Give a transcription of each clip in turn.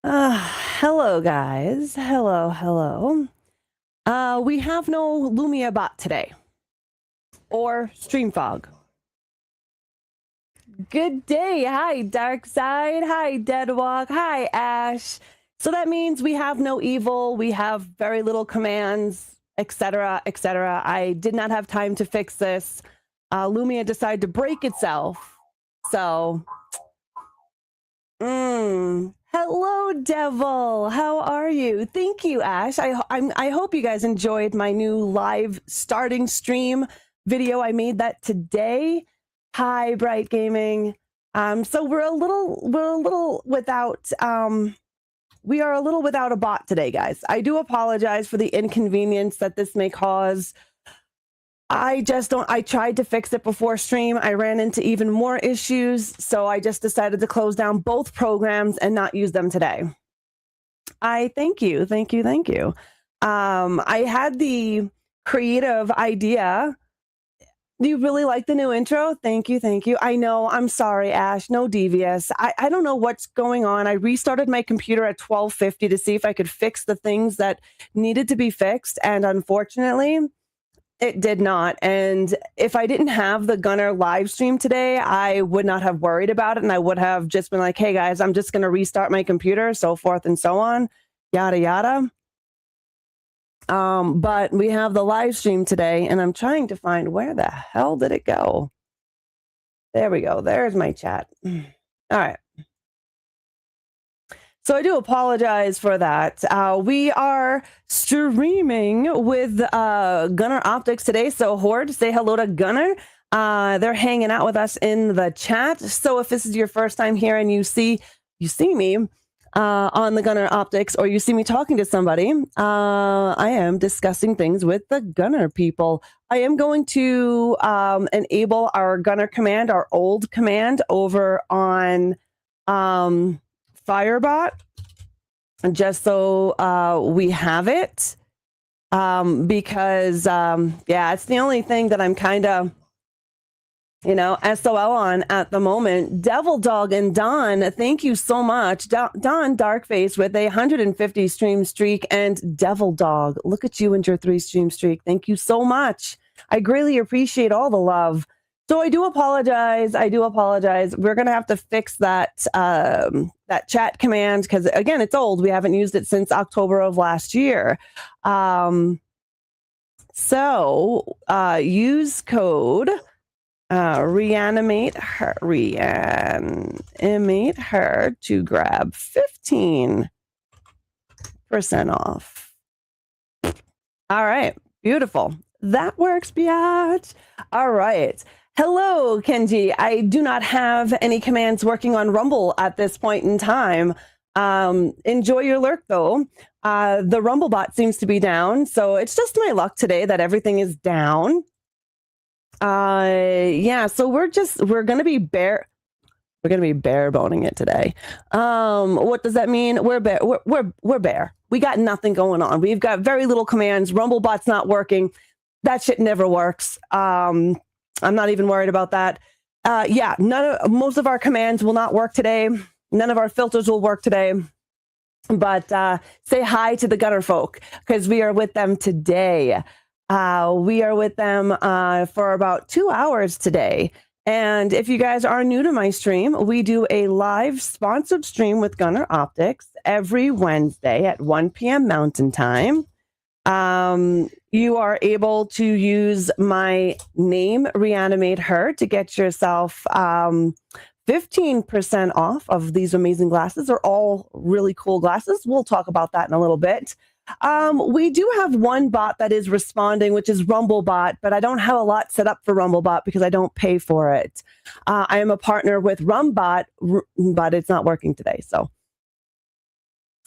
Hello, guys. Hello. We have no Lumia bot today or stream fog. Good day. Hi, Dark Side. Hi, Deadwalk. Hi, Ash. So that means we have no evil. We have very little commands, etc., etc. I did not have time to fix this. Lumia decided to break itself. So, hello, Devil. How are you? Thank you, Ash. I hope you guys enjoyed my new live starting stream video. I made that today. Hi, Bright Gaming. So we are a little without a bot today, guys. I do apologize for the inconvenience that this may cause. I tried to fix it before stream. I ran into even more issues, so I just decided to close down both programs and not use them today. Thank you. I had the creative idea. Do you really like the new intro? Thank you. I know, I'm sorry, Ash, no devious. I don't know what's going on. I restarted my computer at 12:50 to see if I could fix the things that needed to be fixed, and unfortunately, it did not. And if I didn't have the Gunnar live stream today, I would not have worried about it. And I would have just been like, hey guys, I'm just going to restart my computer, so forth and so on, yada, yada. But we have the live stream today, and I'm trying to find where the hell did it go? There we go. There's my chat. All right. So I do apologize for that. We are streaming with Gunnar Optics today. So Horde, say hello to Gunnar. They're hanging out with us in the chat. So if this is your first time here and you see me on the Gunnar Optics, or you see me talking to somebody, I am discussing things with the Gunnar people. I am going to enable our Gunnar command, our old command, over on Firebot, just so we have it, because yeah, it's the only thing that I'm kind of, SOL on at the moment. Devil Dog and Don, thank you so much. Don Darkface with a 150 stream streak, and Devil Dog, look at you and your 3 stream streak. Thank you so much. I greatly appreciate all the love. So I do apologize. We're going to have to fix that that chat command, because again, it's old. We haven't used it since October of last year. So use code ReAnimateHer to grab 15% off. All right, beautiful. That works, biatch. All right. Hello, Kenji. I do not have any commands working on Rumble at this point in time. Enjoy your lurk, though. The Rumble bot seems to be down, so it's just my luck today that everything is down. Yeah, so we're gonna be bare boning it today. What does that mean? We're bare. We got nothing going on. We've got very little commands. Rumblebot's not working. That shit never works. I'm not even worried about that. Yeah, most of our commands will not work today. None of our filters will work today. But say hi to the Gunnar folk, because we are with them today. We are with them for about 2 hours today. And if you guys are new to my stream, we do a live sponsored stream with Gunnar Optics every Wednesday at 1 p.m. Mountain Time. You are able to use my name, ReAnimateHer, to get yourself 15% off of these amazing glasses. They're all really cool glasses. We'll talk about that in a little bit. We do have one bot that is responding, which is Rumblebot, but I don't have a lot set up for Rumblebot because I don't pay for it. I am a partner with Rumbot, but it's not working today. So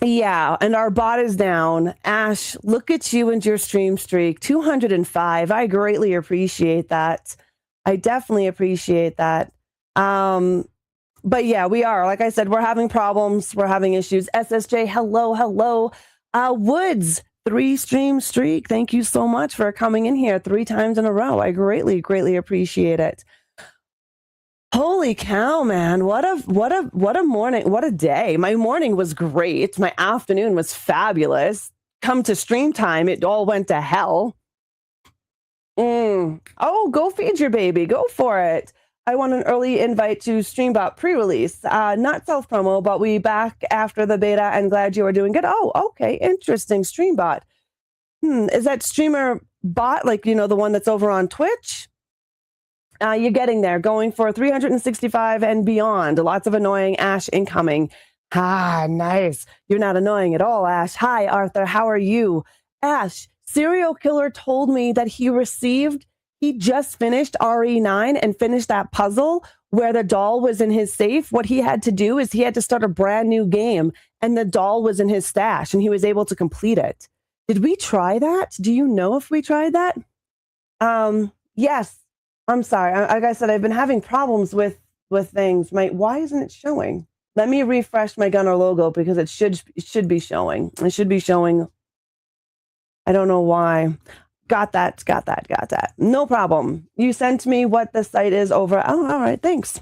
yeah, and our bot is down. Ash, look at you and your stream streak, 205. I greatly appreciate that. I definitely appreciate that. But yeah, we are, like I said, we're having problems. We're having issues. SSJ, hello. Woods, 3 stream streak. Thank you so much for coming in here 3 times in a row. I greatly appreciate it. Holy cow, man. What a morning. What a day. My morning was great. My afternoon was fabulous. Come to stream time, it all went to hell. Oh, go feed your baby. Go for it. I want an early invite to Streambot pre-release. Not self-promo, but we back after the beta and glad you are doing good. Oh, okay. Interesting. Streambot. Is that streamer bot, like, the one that's over on Twitch? You're getting there, going for 365 and beyond. Lots of annoying Ash incoming. Nice. You're not annoying at all, Ash. Hi, Arthur. How are you? Ash, serial killer told me that he just finished RE9 and finished that puzzle where the doll was in his safe. What he had to do is he had to start a brand new game and the doll was in his stash and he was able to complete it. Did we try that? Do you know if we tried that? Yes. I'm sorry. Like I said, I've been having problems with things. Why isn't it showing? Let me refresh my Gunnar logo because it should be showing. It should be showing. I don't know why. Got that. No problem. You sent me what the site is over. Oh, all right. Thanks.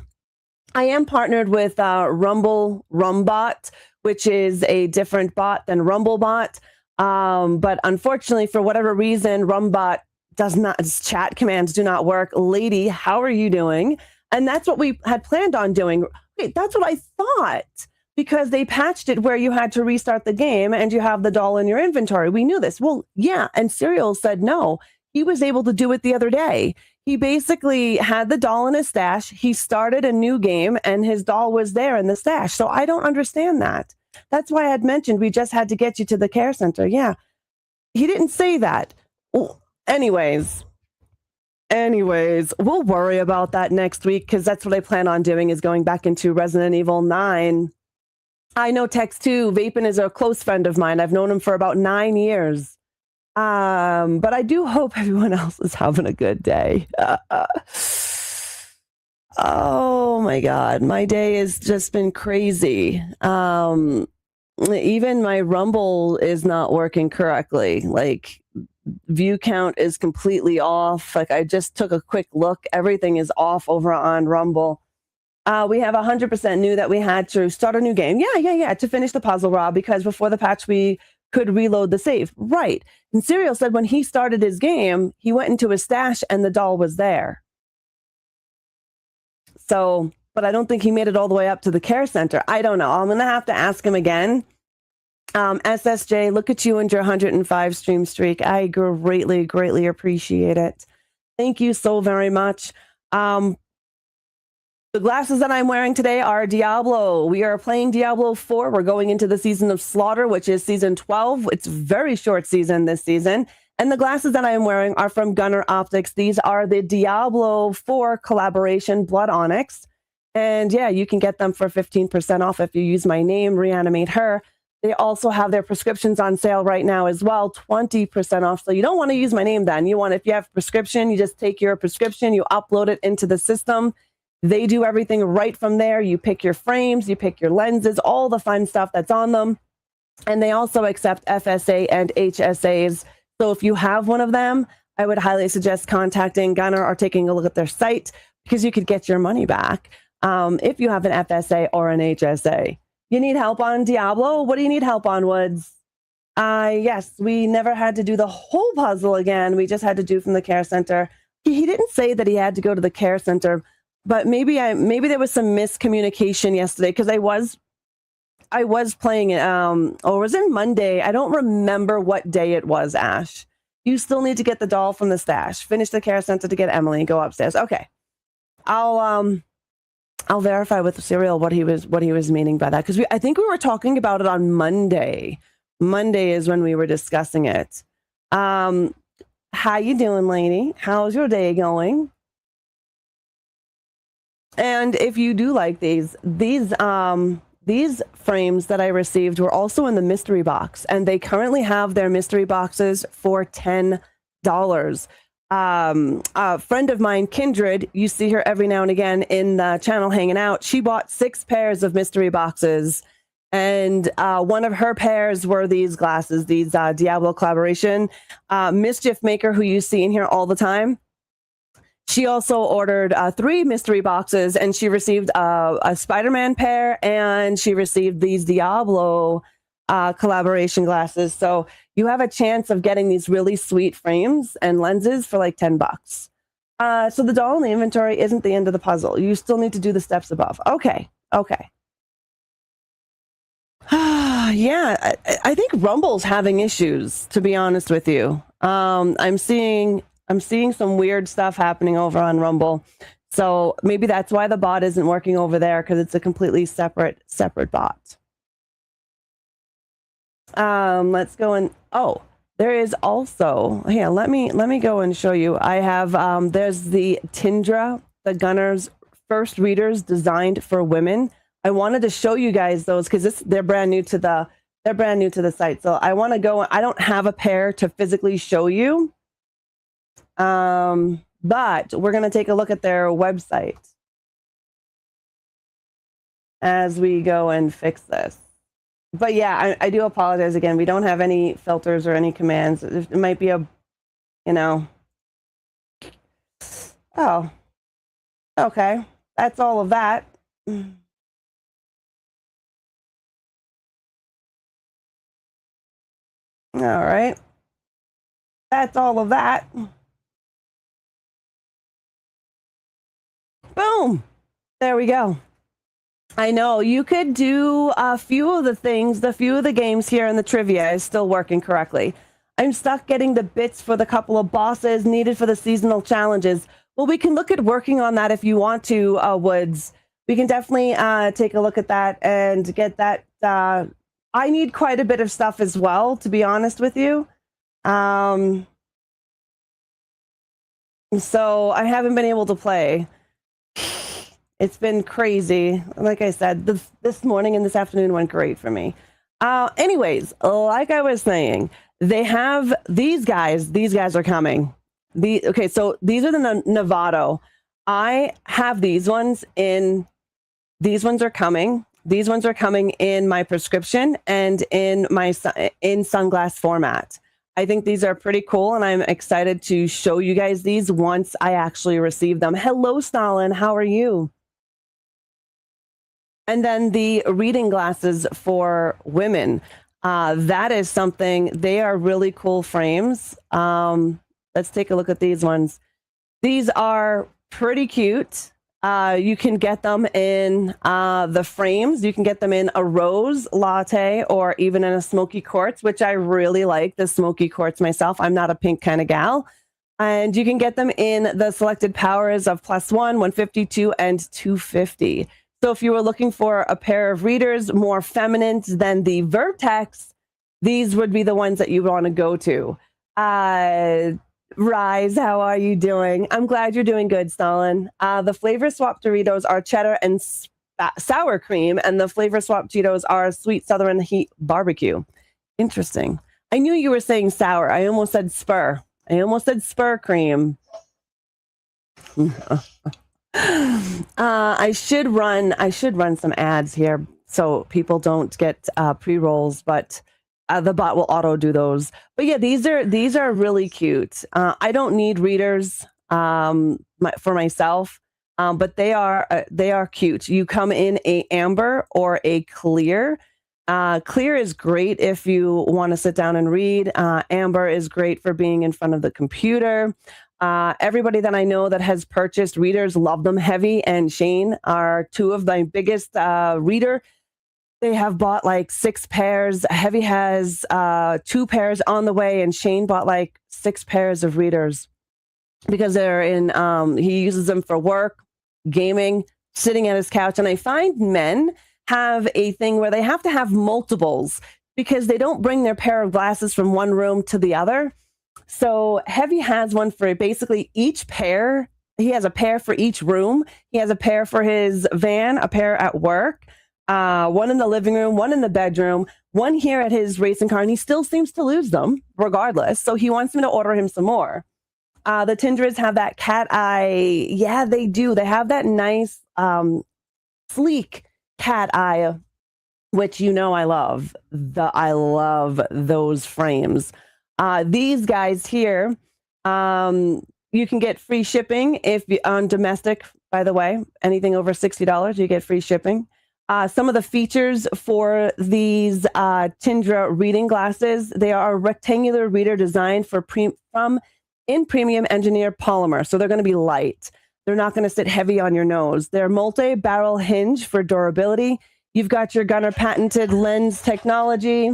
I am partnered with Rumbot, which is a different bot than Rumblebot. But unfortunately, for whatever reason, Rumbot chat commands do not work. Lady, how are you doing? And that's what we had planned on doing. Wait, that's what I thought, because they patched it where you had to restart the game and you have the doll in your inventory. We knew this. Well, yeah. And Serial said no. He was able to do it the other day. He basically had the doll in his stash. He started a new game and his doll was there in the stash. So I don't understand that. That's why I had mentioned we just had to get you to the care center. Yeah. He didn't say that. Well, Anyways, we'll worry about that next week because that's what I plan on doing is going back into Resident Evil 9. I know Tex too. Vapin is a close friend of mine. I've known him for about 9 years. But I do hope everyone else is having a good day. Oh my God. My day has just been crazy. Even my Rumble is not working correctly. Like, view count is completely off. Like, I just took a quick look. Everything is off over on Rumble. We have 100% knew that we had to start a new game. Yeah, to finish the puzzle, Rob, because before the patch, we could reload the save. Right. And Serial said when he started his game, he went into his stash and the doll was there. So, but I don't think he made it all the way up to the care center. I don't know. I'm going to have to ask him again. SSJ, look at you and your 105 stream streak. I greatly appreciate it. Thank you so very much. The glasses that I'm wearing today are Diablo. We are playing Diablo 4. We're going into the season of Slaughter, which is season 12. It's a very short season this season. And the glasses that I am wearing are from Gunnar Optics. These are the Diablo 4 collaboration Blood Onyx. And yeah, you can get them for 15% off if you use my name, ReAnimateHer. They also have their prescriptions on sale right now as well, 20% off. So you don't want to use my name then. If you have prescription, you just take your prescription, you upload it into the system. They do everything right from there. You pick your frames, you pick your lenses, all the fun stuff that's on them. And they also accept FSA and HSAs. So if you have one of them, I would highly suggest contacting Gunnar or taking a look at their site because you could get your money back if you have an FSA or an HSA. You need help on Diablo? What do you need help on, Woods? Yes, we never had to do the whole puzzle again. We just had to do from the care center. He didn't say that he had to go to the care center, but maybe there was some miscommunication yesterday because I was playing it, or was it Monday? I don't remember what day it was, Ash. You still need to get the doll from the stash. Finish the care center to get Emily and go upstairs. Okay. I'll verify with Serial what he was meaning by that, because I think we were talking about it on Monday. Monday is when we were discussing it. How you doing, lady? How's your day going? And if you do like these frames that I received were also in the mystery box, and they currently have their mystery boxes for $10. A friend of mine, Kindred, you see her every now and again in the channel hanging out. She bought 6 pairs of mystery boxes, and one of her pairs were these glasses, these Diablo collaboration. Mischief Maker, who you see in here all the time, She also ordered 3 mystery boxes, and she received a Spider-Man pair, and she received these Diablo collaboration glasses. So you have a chance of getting these really sweet frames and lenses for like $10. So the doll in the inventory isn't the end of the puzzle. You still need to do the steps above. Okay. Yeah, I think Rumble's having issues, to be honest with you. I'm seeing some weird stuff happening over on Rumble. So maybe that's why the bot isn't working over there, because it's a completely separate bot. Let's go and there is also, here, let me go and show you. I have there's the Tindra, the Gunnar's first readers designed for women. I wanted to show you guys those because they're brand new to the site. So I want to go. I don't have a pair to physically show you, but we're gonna take a look at their website as we go and fix this. But yeah, I do apologize again. We don't have any filters or any commands. It might be oh, okay. That's all of that. All right. That's all of that. Boom. There we go. I know you could do a few of the games here, and the trivia is still working correctly. I'm stuck getting the bits for the couple of bosses needed for the seasonal challenges. Well, we can look at working on that if you want to, Woods. We can definitely take a look at that and get that. I need quite a bit of stuff as well, to be honest with you. So I haven't been able to play. It's been crazy. Like I said, this morning and this afternoon went great for me. Anyways, like I was saying, they have these guys. These guys are coming. Okay, so these are the Novato. I have these ones in. These ones are coming. These ones are coming in my prescription and in sunglass format. I think these are pretty cool, and I'm excited to show you guys these once I actually receive them. Hello, Stalin. How are you? And then the reading glasses for women. That is something. They are really cool frames. Let's take a look at these ones. These are pretty cute. You can get them in the frames. You can get them in a rose latte or even in a smoky quartz, which I really like the smoky quartz myself. I'm not a pink kind of gal. And you can get them in the selected powers of +1, 152, and 250. So if you were looking for a pair of readers more feminine than the Vertex, these would be the ones that you want to go to. Rise, how are you doing? I'm glad you're doing good, Stalin. The flavor swap Doritos are cheddar and sour cream, and the flavor swap Cheetos are sweet Southern heat barbecue. Interesting. I knew you were saying sour. I almost said spur. I almost said spur cream. I should run some ads here so people don't get pre-rolls, but the bot will auto do those. But yeah, these are really cute. I don't need readers for myself, but they are cute. You come in a amber or a clear. Clear is great if you want to sit down and read. Amber is great for being in front of the computer. Everybody that I know that has purchased readers love them. Heavy and Shane are two of my biggest reader. They have bought like 6 pairs. Heavy has 2 pairs on the way, and Shane bought like 6 pairs of readers because they're in. He uses them for work, gaming, sitting at his couch. And I find men have a thing where they have to have multiples because they don't bring their pair of glasses from one room to the other. So Heavy has one for basically each pair. He has a pair for each room. He has a pair for his van, a pair at work, one in the living room, one in the bedroom, one here at his racing car, and he still seems to lose them regardless. So he wants me to order him some more. The Tindras have that cat eye. Yeah, they do. They have that nice, sleek cat eye, which I love. I love those frames. These guys here, You can get free shipping if you, on domestic, by the way, anything over $60, you get free shipping. Some of the features for these Tindra reading glasses, they are a rectangular reader designed from premium engineered polymer. So they're going to be light. They're not going to sit heavy on your nose. They're multi-barrel hinge for durability. You've got your Gunnar patented lens technology.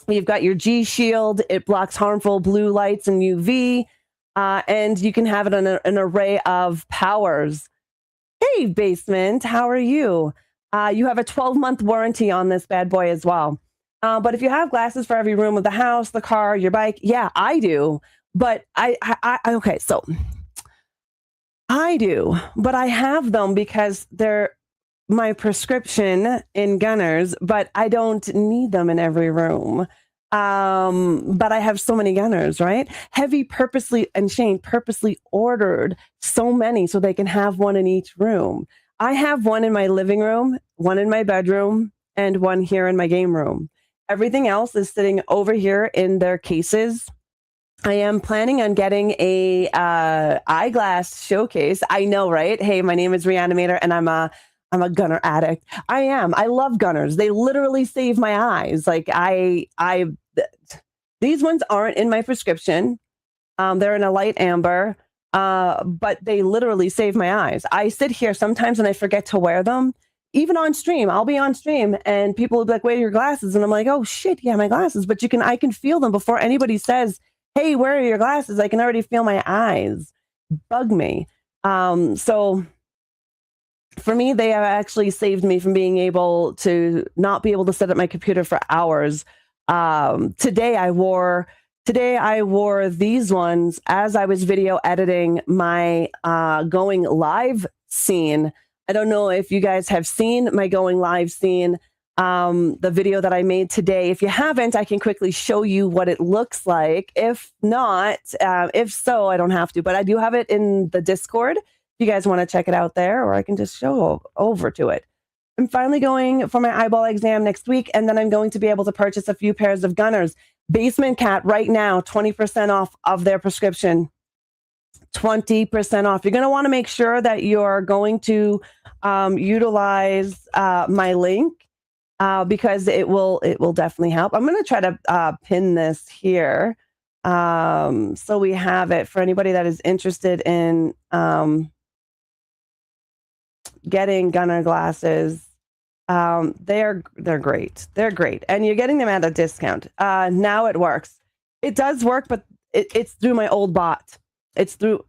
You've got your G Shield. It blocks harmful blue lights and UV. And you can have it on an array of powers. Hey, Basement, how are you? You have a 12-month warranty on this bad boy as well. But if you have glasses for every room of the house, the car, your bike, yeah, I do. But okay, so I do, but I have them because they're my prescription in Gunnars, but I don't need them in every room. But I have so many Gunnars, right? Heavy purposely, and Shane purposely ordered so many so they can have one in each room. I have one in my living room, one in my bedroom, and one here in my game room. Everything else is sitting over here in their cases. I am planning on getting a eyeglass showcase. I know, right? Hey, my name is ReAnimateHer, and I'm a Gunnar addict. I am. I love Gunnars. They literally save my eyes. Like these ones aren't in my prescription. They're in a light amber, but they literally save my eyes. I sit here sometimes and I forget to wear them. Even on stream, I'll be on stream and people will be like, "Where are your glasses?" And I'm like, "Oh shit, yeah, my glasses." But I can feel them before anybody says, "Hey, where are your glasses?" I can already feel my eyes bug me. So for me, they have actually saved me from being able to not be able to sit at my computer for hours. Today I wore these ones as I was video editing my going live scene. I don't know if you guys have seen my going live scene, the video that I made today. If you haven't, I can quickly show you what it looks like. If not, if so, I don't have to, but I do have it in the Discord. If you guys want to check it out there, or I can just show over to it. I'm finally going for my eyeball exam next week, and then I'm going to be able to purchase a few pairs of Gunnars. Basement Cat right now, 20% off of their prescription. 20% off. You're going to want to make sure that you're going to utilize my link because it will definitely help. I'm going to try to pin this here so we have it for anybody that is interested in getting Gunnar glasses. They're great. They're great. And you're getting them at a discount. Now it works. It does work, but it's through my old bot. It's through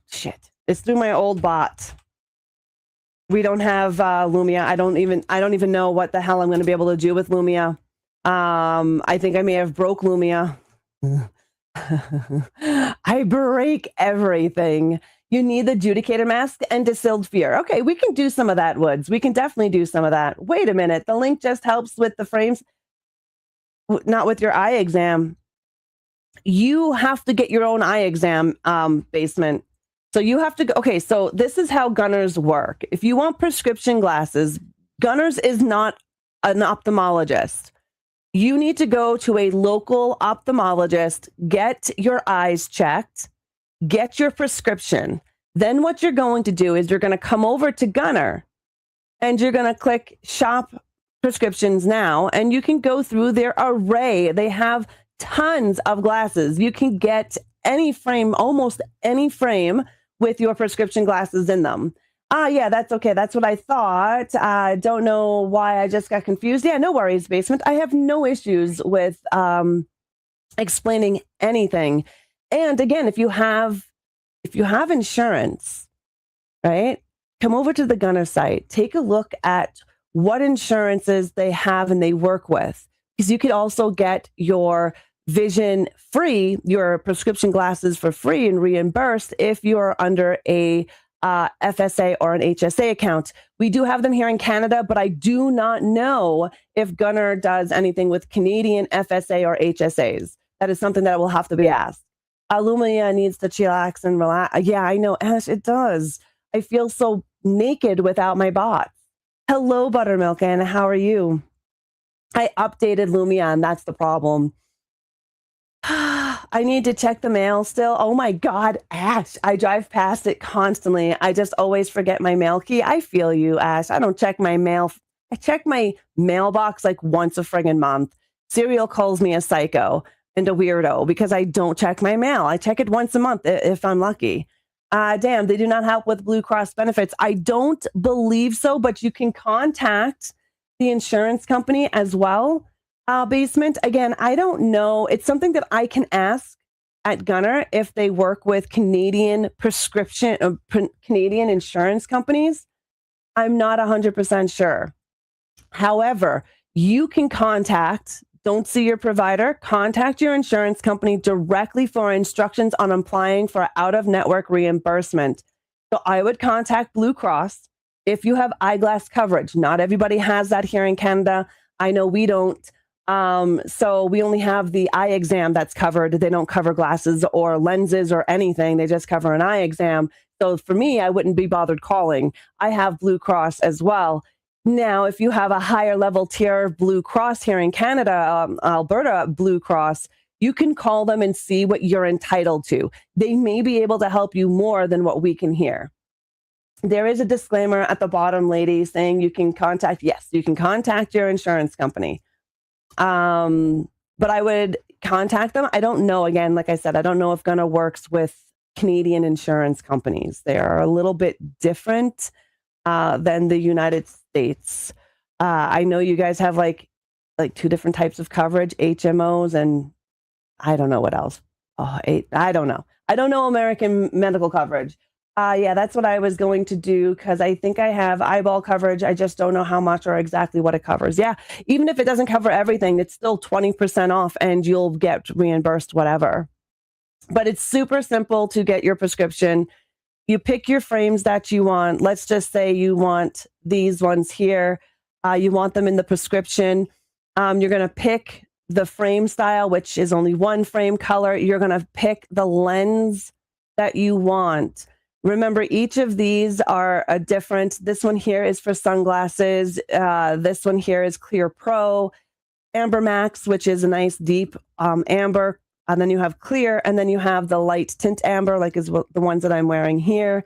my old bot. We don't have Lumia. I don't even know what the hell I'm going to be able to do with Lumia. I think I may have broke Lumia. I break everything. You need the Judicator mask and Distilled Fear. Okay, we can do some of that, Woods. We can definitely do some of that. Wait a minute. The link just helps with the frames, not with your eye exam. You have to get your own eye exam, Basement. So you have to go. Okay, so this is how Gunnars work. If you want prescription glasses, Gunnars is not an ophthalmologist. You need to go to a local ophthalmologist, get your eyes checked, get your prescription. Then what you're going to do is you're going to come over to Gunnar and you're going to click shop prescriptions now, and you can go through their array. They have tons of glasses. You can get any frame, almost any frame with your prescription glasses in them. Yeah, that's okay. That's what I thought. I don't know why I just got confused. Yeah, no worries, Basement. I have no issues with explaining anything. And again, if you have insurance, right? Come over to the Gunnar site. Take a look at what insurances they have and they work with. Because you could also get your vision free, your prescription glasses for free and reimbursed if you're under a FSA or an HSA account. We do have them here in Canada, but I do not know if Gunnar does anything with Canadian FSA or HSAs. That is something that will have to be asked. Lumia needs to chillax and relax. Yeah, I know, Ash, it does. I feel so naked without my bot. Hello, Buttermilk, and how are you? I updated Lumia, and that's the problem. I need to check the mail still. Oh my God, Ash, I drive past it constantly. I just always forget my mail key. I feel you, Ash. I don't check my mail. I check my mailbox like once a friggin' month. Serial calls me a psycho and a weirdo because I don't check my mail. I check it once a month if I'm lucky. Damn, they do not help with Blue Cross benefits. I don't believe so, but you can contact the insurance company as well. Basement, again, I don't know. It's something that I can ask at Gunnar if they work with Canadian Canadian insurance companies. I'm not 100% sure. However, you can don't see your provider, contact your insurance company directly for instructions on applying for out-of-network reimbursement. So I would contact Blue Cross if you have eyeglass coverage. Not everybody has that here in Canada. I know we don't. So we only have the eye exam that's covered. They don't cover glasses or lenses or anything. They just cover an eye exam. So for me, I wouldn't be bothered calling. I have Blue Cross as well. Now, if you have a higher level tier of Blue Cross here in Canada, Alberta Blue Cross, you can call them and see what you're entitled to. They may be able to help you more than what we can hear. There is a disclaimer at the bottom, ladies, saying you can contact your insurance company. But I would contact them. I don't know. Again, like I said, I don't know if Gunnar works with Canadian insurance companies. They are a little bit different than the United States. I know you guys have like two different types of coverage, HMOs, and I don't know what else. I don't know. I don't know American medical coverage. Yeah, that's what I was going to do because I think I have eyeball coverage. I just don't know how much or exactly what it covers. Yeah, even if it doesn't cover everything, it's still 20% off and you'll get reimbursed whatever. But it's super simple to get your prescription. You pick your frames that you want. Let's just say you want these ones here. You want them in the prescription. You're going to pick the frame style, which is only one frame color. You're going to pick the lens that you want. Remember, each of these are a different. This one here is for sunglasses. This one here is Clear Pro, Amber Max, which is a nice deep amber. And then you have clear, and then you have the light tint amber, like is the ones that I'm wearing here.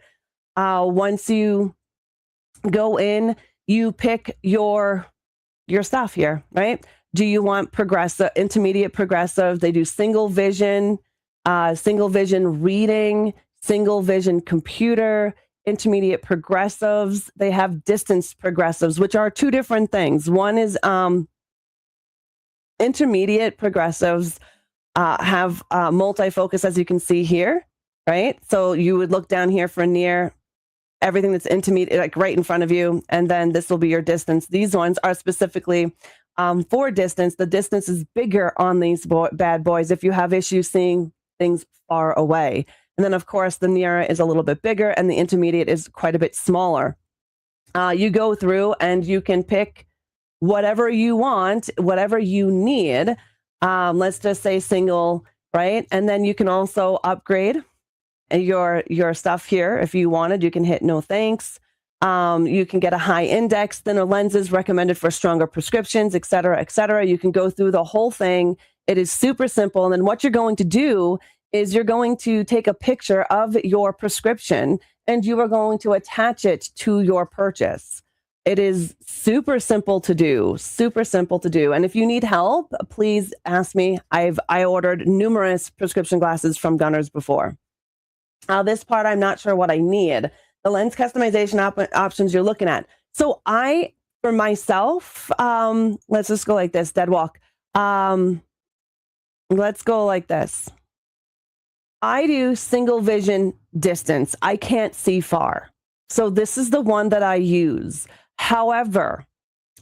Once you go in, you pick your stuff here, right? Do you want progressive, intermediate progressive? They do single vision reading, single vision computer, intermediate progressives. They have distance progressives, which are two different things. One is intermediate progressives have multi-focus, as you can see here, right? So you would look down here for near, everything that's intermediate, like right in front of you, and then this will be your distance. These ones are specifically for distance. The distance is bigger on these bad boys if you have issues seeing things far away. And then, of course, the near is a little bit bigger and the intermediate is quite a bit smaller. You go through and you can pick whatever you want, whatever you need. Let's just say single, right? And then you can also upgrade your stuff here. If you wanted, you can hit no thanks. You can get a high index, thinner lenses recommended for stronger prescriptions, et cetera, et cetera. You can go through the whole thing. It is super simple. And then what you're going to do is you're going to take a picture of your prescription and you are going to attach it to your purchase. It is super simple to do, super simple to do. And if you need help, please ask me. I ordered numerous prescription glasses from Gunnar's before. This part, I'm not sure what I need. The lens customization options you're looking at. So for myself, let's just go like this, dead walk. Let's go like this. I do single vision distance. I can't see far. So this is the one that I use. However,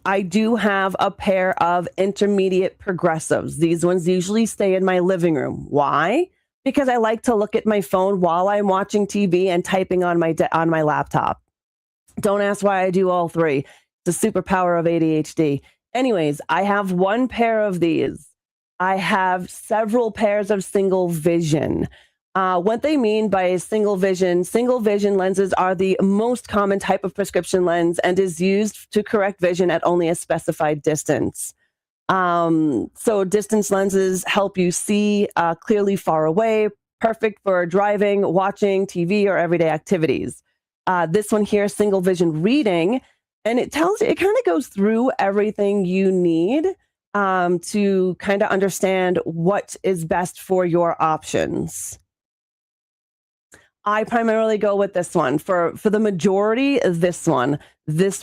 I do have a pair of intermediate progressives. These ones usually stay in my living room. Why? Because I like to look at my phone while I'm watching TV and typing on my laptop. Don't ask why I do all three. It's a superpower of ADHD. Anyways, I have one pair of these. I have several pairs of single vision. What they mean by single vision lenses are the most common type of prescription lens and is used to correct vision at only a specified distance. So distance lenses help you see clearly far away, perfect for driving, watching TV, or everyday activities. This one here, single vision reading, and it kind of goes through everything you need to kind of understand what is best for your options. I primarily go with this one for the majority. This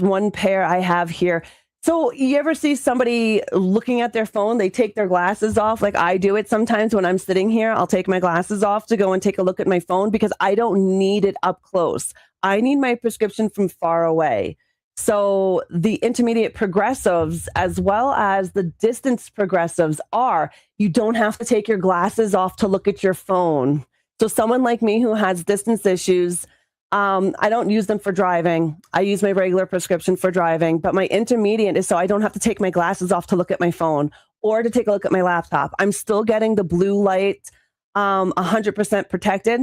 one pair I have here. So you ever see somebody looking at their phone? They take their glasses off, like I do it sometimes when I'm sitting here. I'll take my glasses off to go and take a look at my phone because I don't need it up close. I need my prescription from far away. So the intermediate progressives as well as the distance progressives are, you don't have to take your glasses off to look at your phone. So someone like me who has distance issues, I don't use them for driving. I use my regular prescription for driving, but my intermediate is so I don't have to take my glasses off to look at my phone or to take a look at my laptop. I'm still getting the blue light 100% protected,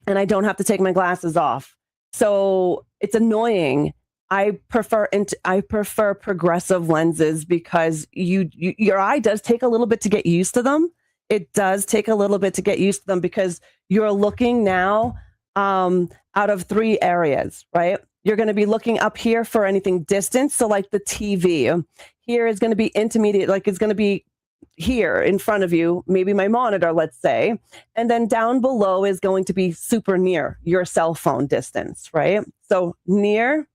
and I don't have to take my glasses off. So it's annoying. I prefer progressive lenses because your eye does take a little bit to get used to them. It does take a little bit to get used to them because you're looking now out of 3 areas, right? You're going to be looking up here for anything distant. So like the TV here is going to be intermediate, like it's going to be here in front of you, maybe my monitor, let's say. And then down below is going to be super near your cell phone distance, right? So near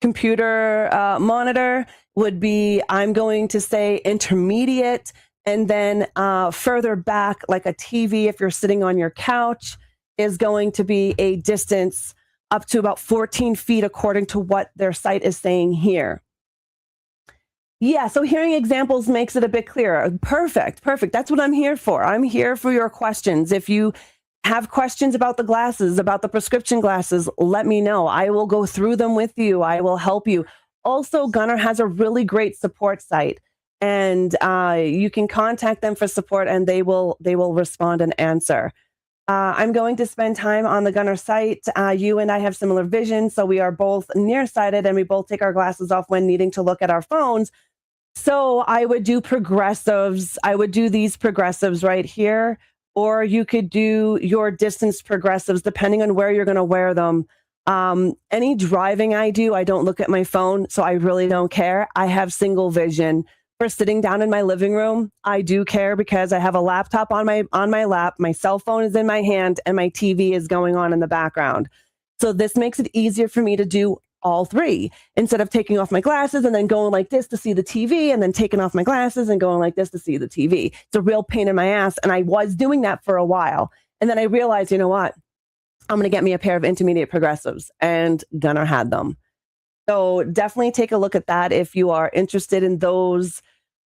computer monitor would be, I'm going to say intermediate. And then further back, like a TV, if you're sitting on your couch, is going to be a distance up to about 14 feet, according to what their site is saying here. Yeah, so hearing examples makes it a bit clearer. Perfect. That's what I'm here for. I'm here for your questions. If you have questions about the glasses, about the prescription glasses, let me know. I will go through them with you. I will help you. Also, Gunnar has a really great support site. And you can contact them for support and they will respond and answer. I'm going to spend time on the Gunnar site. You and I have similar vision, so we are both nearsighted and we both take our glasses off when needing to look at our phones. So I would do progressives. I would do these progressives right here, or you could do your distance progressives depending on where you're going to wear them. Any driving I do, I don't look at my phone, so I really don't care. I have single vision. For sitting down in my living room, I do care because I have a laptop on my lap, my cell phone is in my hand, and my TV is going on in the background. So this makes it easier for me to do all 3 instead of taking off my glasses and then going like this to see the TV and then taking off my glasses and going like this to see the TV. It's a real pain in my ass. And I was doing that for a while. And then I realized, you know what? I'm going to get me a pair of intermediate progressives, and Gunnar had them. So definitely take a look at that if you are interested in those.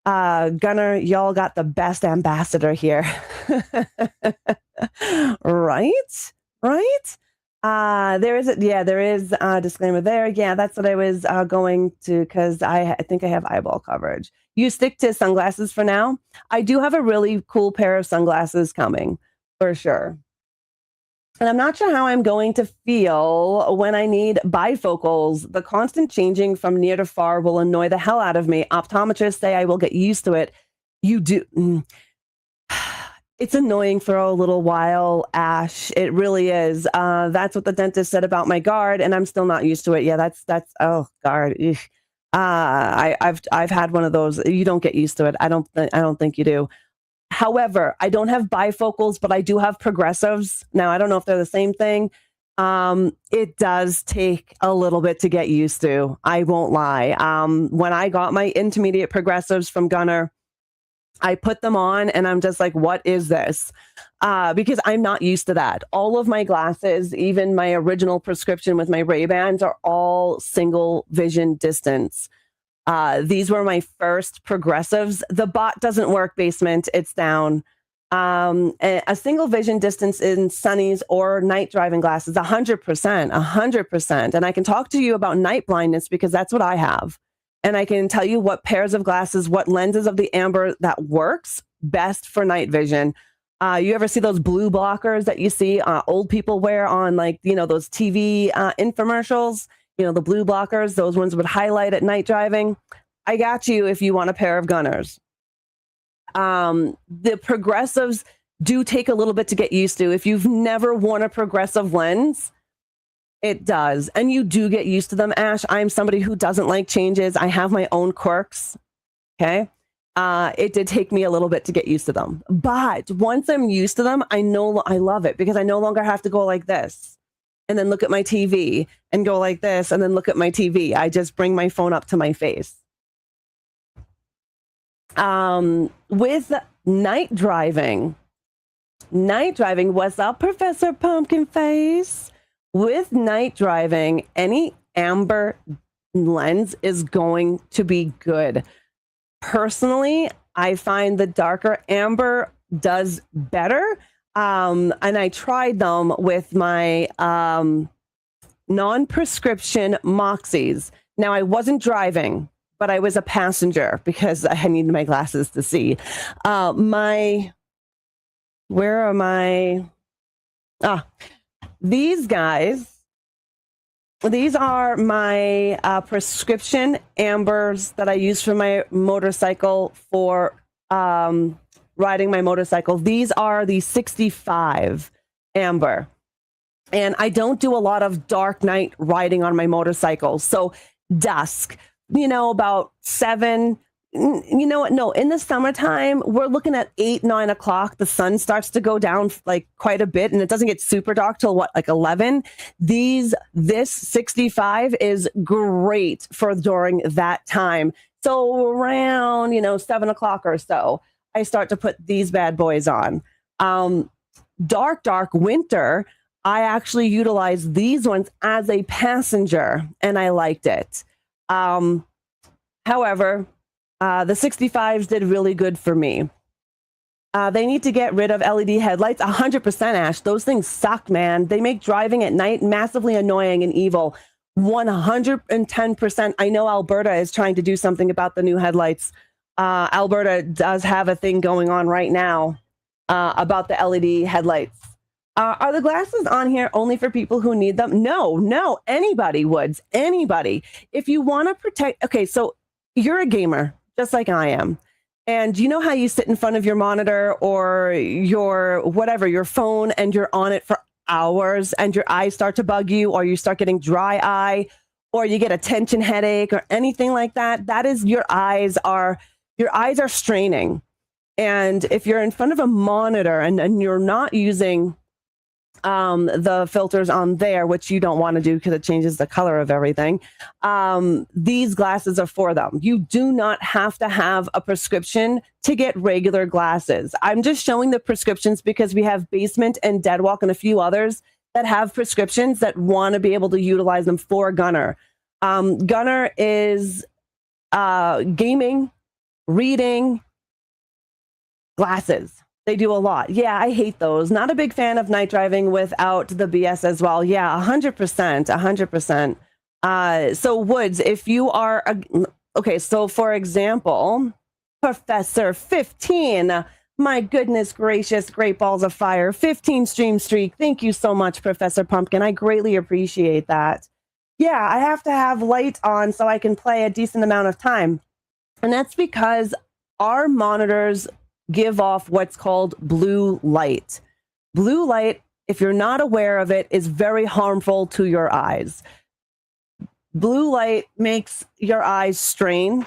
Gunnar, y'all got the best ambassador here. Right? There is a disclaimer there. Yeah, that's what I was going to, because I think I have eyeball coverage. You stick to sunglasses for now. I do have a really cool pair of sunglasses coming, for sure. And I'm not sure how I'm going to feel when I need bifocals. The constant changing from near to far will annoy the hell out of me. Optometrists say I will get used to it. You do. It's annoying for a little while, Ash. It really is. That's what the dentist said about my guard, and I'm still not used to it. Yeah, that's oh, guard. I've had one of those. You don't get used to it. I don't think you do. However, I don't have bifocals, but I do have progressives. Now, I don't know if they're the same thing. It does take a little bit to get used to. I won't lie. When I got my intermediate progressives from Gunnar, I put them on and I'm just like, what is this? Because I'm not used to that. All of my glasses, even my original prescription with my Ray-Bans, are all single vision distance. These were my first progressives. The bot doesn't work, basement. It's down. A single vision distance in sunnies or night driving glasses, 100%. And I can talk to you about night blindness because that's what I have. And I can tell you what pairs of glasses, what lenses of the amber that works best for night vision. You ever see those blue blockers that you see old people wear on, like, those TV infomercials? The blue blockers, those ones would highlight at night driving. I got you if you want a pair of Gunnars. The progressives do take a little bit to get used to. If you've never worn a progressive lens, it does. And you do get used to them, Ash. I'm somebody who doesn't like changes. I have my own quirks. Okay. It did take me a little bit to get used to them. But once I'm used to them, I love it because I no longer have to go like this and then look at my TV and go like this and then look at my TV. I just bring my phone up to my face. With night driving, what's up, Professor Pumpkin Face? With night driving, any amber lens is going to be good. Personally, I find the darker amber does better. And I tried them with my non-prescription Moxies. Now, I wasn't driving, but I was a passenger because I needed my glasses to see. Where are my... these guys, these are my prescription ambers that I use for my motorcycle for riding my motorcycle. These are the 65 amber. And I don't do a lot of dark night riding on my motorcycle. So dusk, about 7. You know what? No, in the summertime, we're looking at 8, 9 o'clock. The sun starts to go down like quite a bit and it doesn't get super dark till like 11. This 65 is great for during that time. So around, 7 o'clock or so, I start to put these bad boys on. Dark winter, I actually utilize these ones as a passenger and I liked it. However, the 65s did really good for me. They need to get rid of LED headlights. 100%, Ash. Those things suck, man. They make driving at night massively annoying and evil. 110%. I know Alberta is trying to do something about the new headlights. Alberta does have a thing going on right now about the LED headlights. Are the glasses on here only for people who need them? No. Anybody would. Anybody. If you want to protect... Okay, so you're a gamer, just like I am. And you know how you sit in front of your monitor or your phone, and you're on it for hours and your eyes start to bug you, or you start getting dry eye, or you get a tension headache or anything like that? That is your eyes are straining. And if you're in front of a monitor and you're not using the filters on there, which you don't want to do because it changes the color of everything, these glasses are for them. You do not have to have a prescription to get regular glasses. I'm just showing the prescriptions because we have Basement and Deadwalk and a few others that have prescriptions that want to be able to utilize them for Gunnar. Gunnar is gaming, reading, glasses. They do a lot. Yeah, I hate those. Not a big fan of night driving without the BS as well. Yeah, 100%. So Woods, if you are... okay, so for example, Professor 15, my goodness gracious, great balls of fire, 15 stream streak. Thank you so much, Professor Pumpkin. I greatly appreciate that. Yeah, I have to have light on so I can play a decent amount of time. And that's because our monitors give off what's called blue light. Blue light, if you're not aware of it, is very harmful to your eyes. Blue light makes your eyes strain.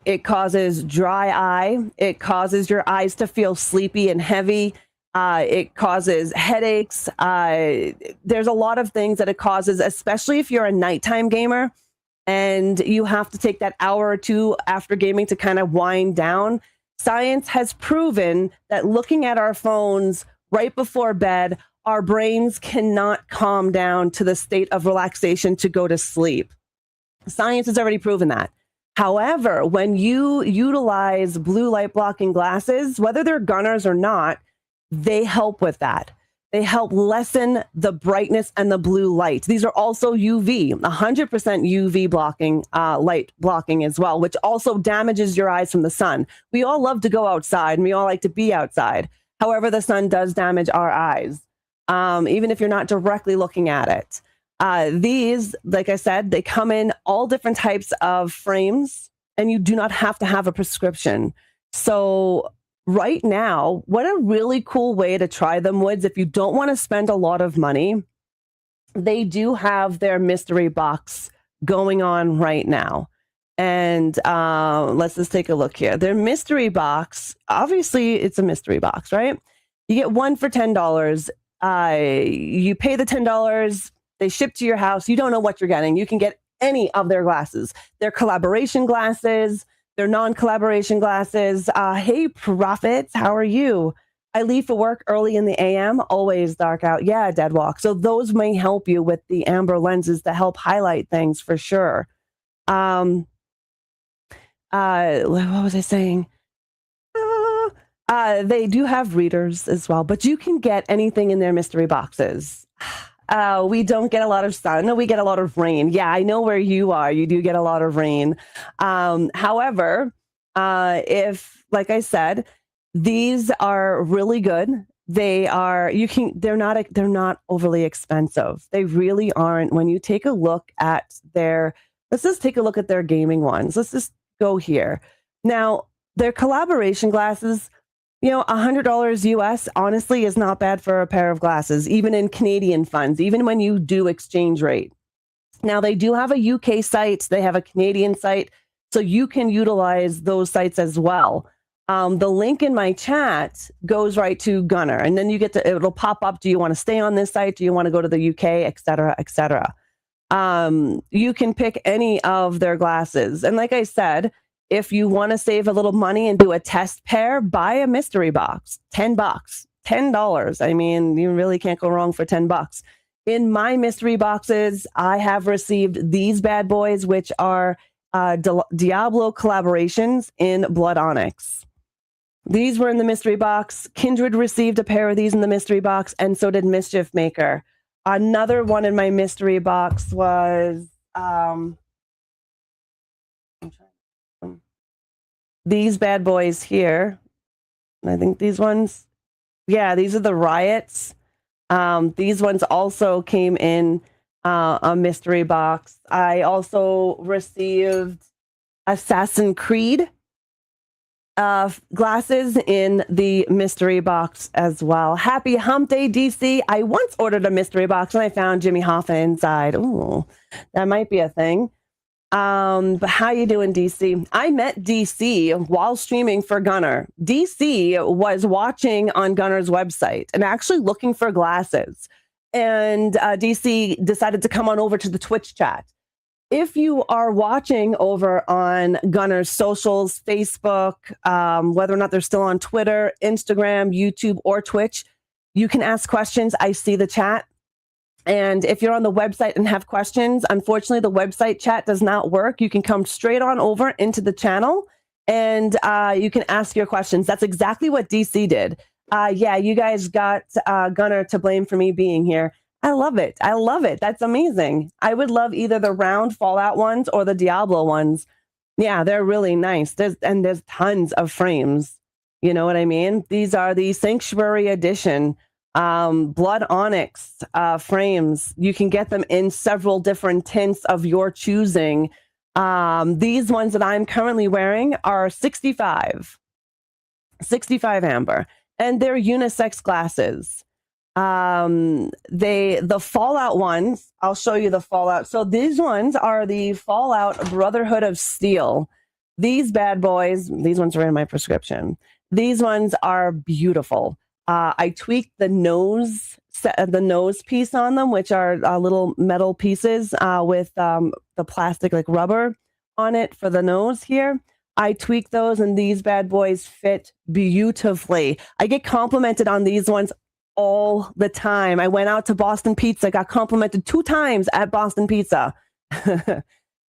It causes dry eye. It causes your eyes to feel sleepy and heavy. It causes headaches. There's a lot of things that it causes, especially if you're a nighttime gamer and you have to take that hour or two after gaming to kind of wind down. Science has proven that looking at our phones right before bed, our brains cannot calm down to the state of relaxation to go to sleep. Science has already proven that. However, when you utilize blue light blocking glasses, whether they're Gunnars or not, they help with that. They help lessen the brightness and the blue light. These are also UV, 100% UV blocking, light blocking as well, which also damages your eyes from the sun. We all love to go outside and we all like to be outside. However, the sun does damage our eyes, even if you're not directly looking at it. These, like I said, they come in all different types of frames. and you do not have to have a prescription. So right now, what a really cool way to try them, Woods, if you don't want to spend a lot of money, they do have their mystery box going on right now. And let's just take a look here. Their mystery box, obviously it's a mystery box, right? You get one for $10. You pay the $10, they ship to your house. You don't know what you're getting. You can get any of their glasses. Their collaboration glasses, their non-collaboration glasses. Hey, Prophets, how are you? I leave for work early in the AM, always dark out. Yeah, dead walk. So those may help you with the amber lenses to help highlight things for sure. What was I saying? They do have readers as well, but you can get anything in their mystery boxes. We don't get a lot of sun. No, we get a lot of rain. Yeah, I know where you are. You do get a lot of rain. However, if, like I said, these are really good. They're not overly expensive. They really aren't. When you take a look at let's just take a look at their gaming ones. Let's just go here. Now, their collaboration glasses, $100 US, honestly, is not bad for a pair of glasses, even in Canadian funds, even when you do exchange rate. Now, they do have a UK site. They have a Canadian site, so you can utilize those sites as well. The link in my chat goes right to Gunnar, and then it'll pop up. Do you want to stay on this site? Do you want to go to the UK, et cetera, et cetera? You can pick any of their glasses. And like I said, if you want to save a little money and do a test pair, buy a mystery box, $10, $10. I mean, you really can't go wrong for $10. In my mystery boxes, I have received these bad boys, which are Diablo collaborations in Blood Onyx. These were in the mystery box. Kindred received a pair of these in the mystery box, and so did Mischief Maker. Another one in my mystery box was these bad boys here. I think these ones, yeah, these are the Riots. These ones also came in a mystery box. I also received Assassin's Creed glasses in the mystery box as well. Happy Hump Day, DC. I once ordered a mystery box and I found Jimmy Hoffa inside. Ooh, that might be a thing. But how you doing, DC? I met DC while streaming for Gunnar. DC was watching on Gunnar's website and actually looking for glasses. And DC decided to come on over to the Twitch chat. If you are watching over on Gunnar's socials, Facebook, whether or not they're still on Twitter, Instagram, YouTube, or Twitch, you can ask questions. I see the chat. And if you're on the website and have questions, unfortunately, the website chat does not work. You can come straight on over into the channel and you can ask your questions. That's exactly what DC did. Yeah, you guys got Gunnar to blame for me being here. I love it. I love it. That's amazing. I would love either the round Fallout ones or the Diablo ones. Yeah, they're really nice. There's tons of frames. You know what I mean? These are the Sanctuary Edition Blood Onyx frames. You can get them in several different tints of your choosing. These ones that I'm currently wearing are 65 amber, and they're unisex glasses. The Fallout ones, I'll show you the Fallout. So these ones are the Fallout Brotherhood of Steel. These bad boys, these ones are in my prescription. These ones are beautiful. I tweaked the nose piece on them, which are little metal pieces with the plastic like rubber on it for the nose here. I tweaked those, and these bad boys fit beautifully. I get complimented on these ones all the time. I went out to Boston Pizza, got complimented 2 times at Boston Pizza.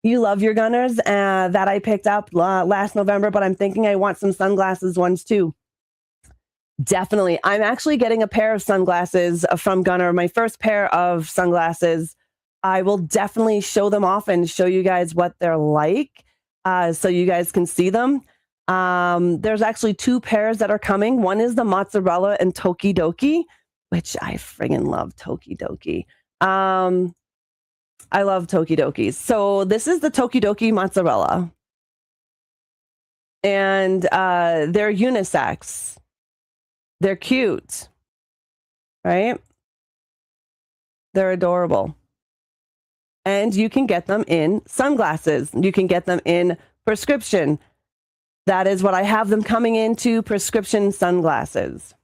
You love your Gunnars that I picked up last November, but I'm thinking I want some sunglasses ones too. Definitely. I'm actually getting a pair of sunglasses from Gunnar, my first pair of sunglasses. I will definitely show them off and show you guys what they're like so you guys can see them. There's actually 2 pairs that are coming. One is the mozzarella and Tokidoki, which I friggin' love Tokidoki. I love Tokidokis. So this is the Tokidoki mozzarella. And they're unisex. They're cute, right? They're adorable. And you can get them in sunglasses. You can get them in prescription. That is what I have them coming into, prescription sunglasses.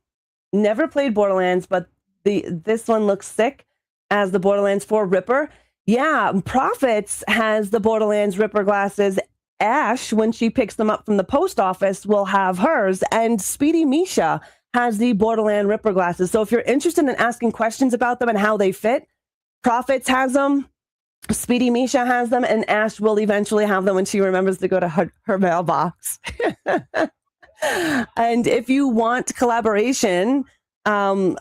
Never played Borderlands, but this one looks sick as the Borderlands 4 Ripper. Yeah, Profits has the Borderlands Ripper glasses. Ash, when she picks them up from the post office, will have hers. And Speedy Misha has the Borderland Ripper glasses. So if you're interested in asking questions about them and how they fit, Profits has them, Speedy Misha has them, and Ash will eventually have them when she remembers to go to her mailbox. And if you want collaboration, they have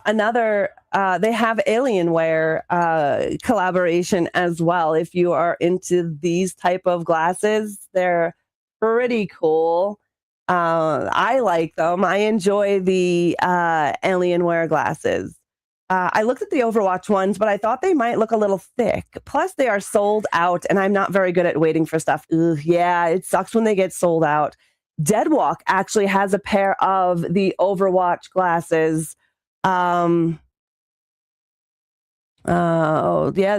Alienware collaboration as well. If you are into these type of glasses, they're pretty cool. I like them. I enjoy the Alienware glasses. I looked at the Overwatch ones, but I thought they might look a little thick. Plus, they are sold out, and I'm not very good at waiting for stuff. Ugh, yeah, it sucks when they get sold out. Deadwalk actually has a pair of the Overwatch glasses. Yeah,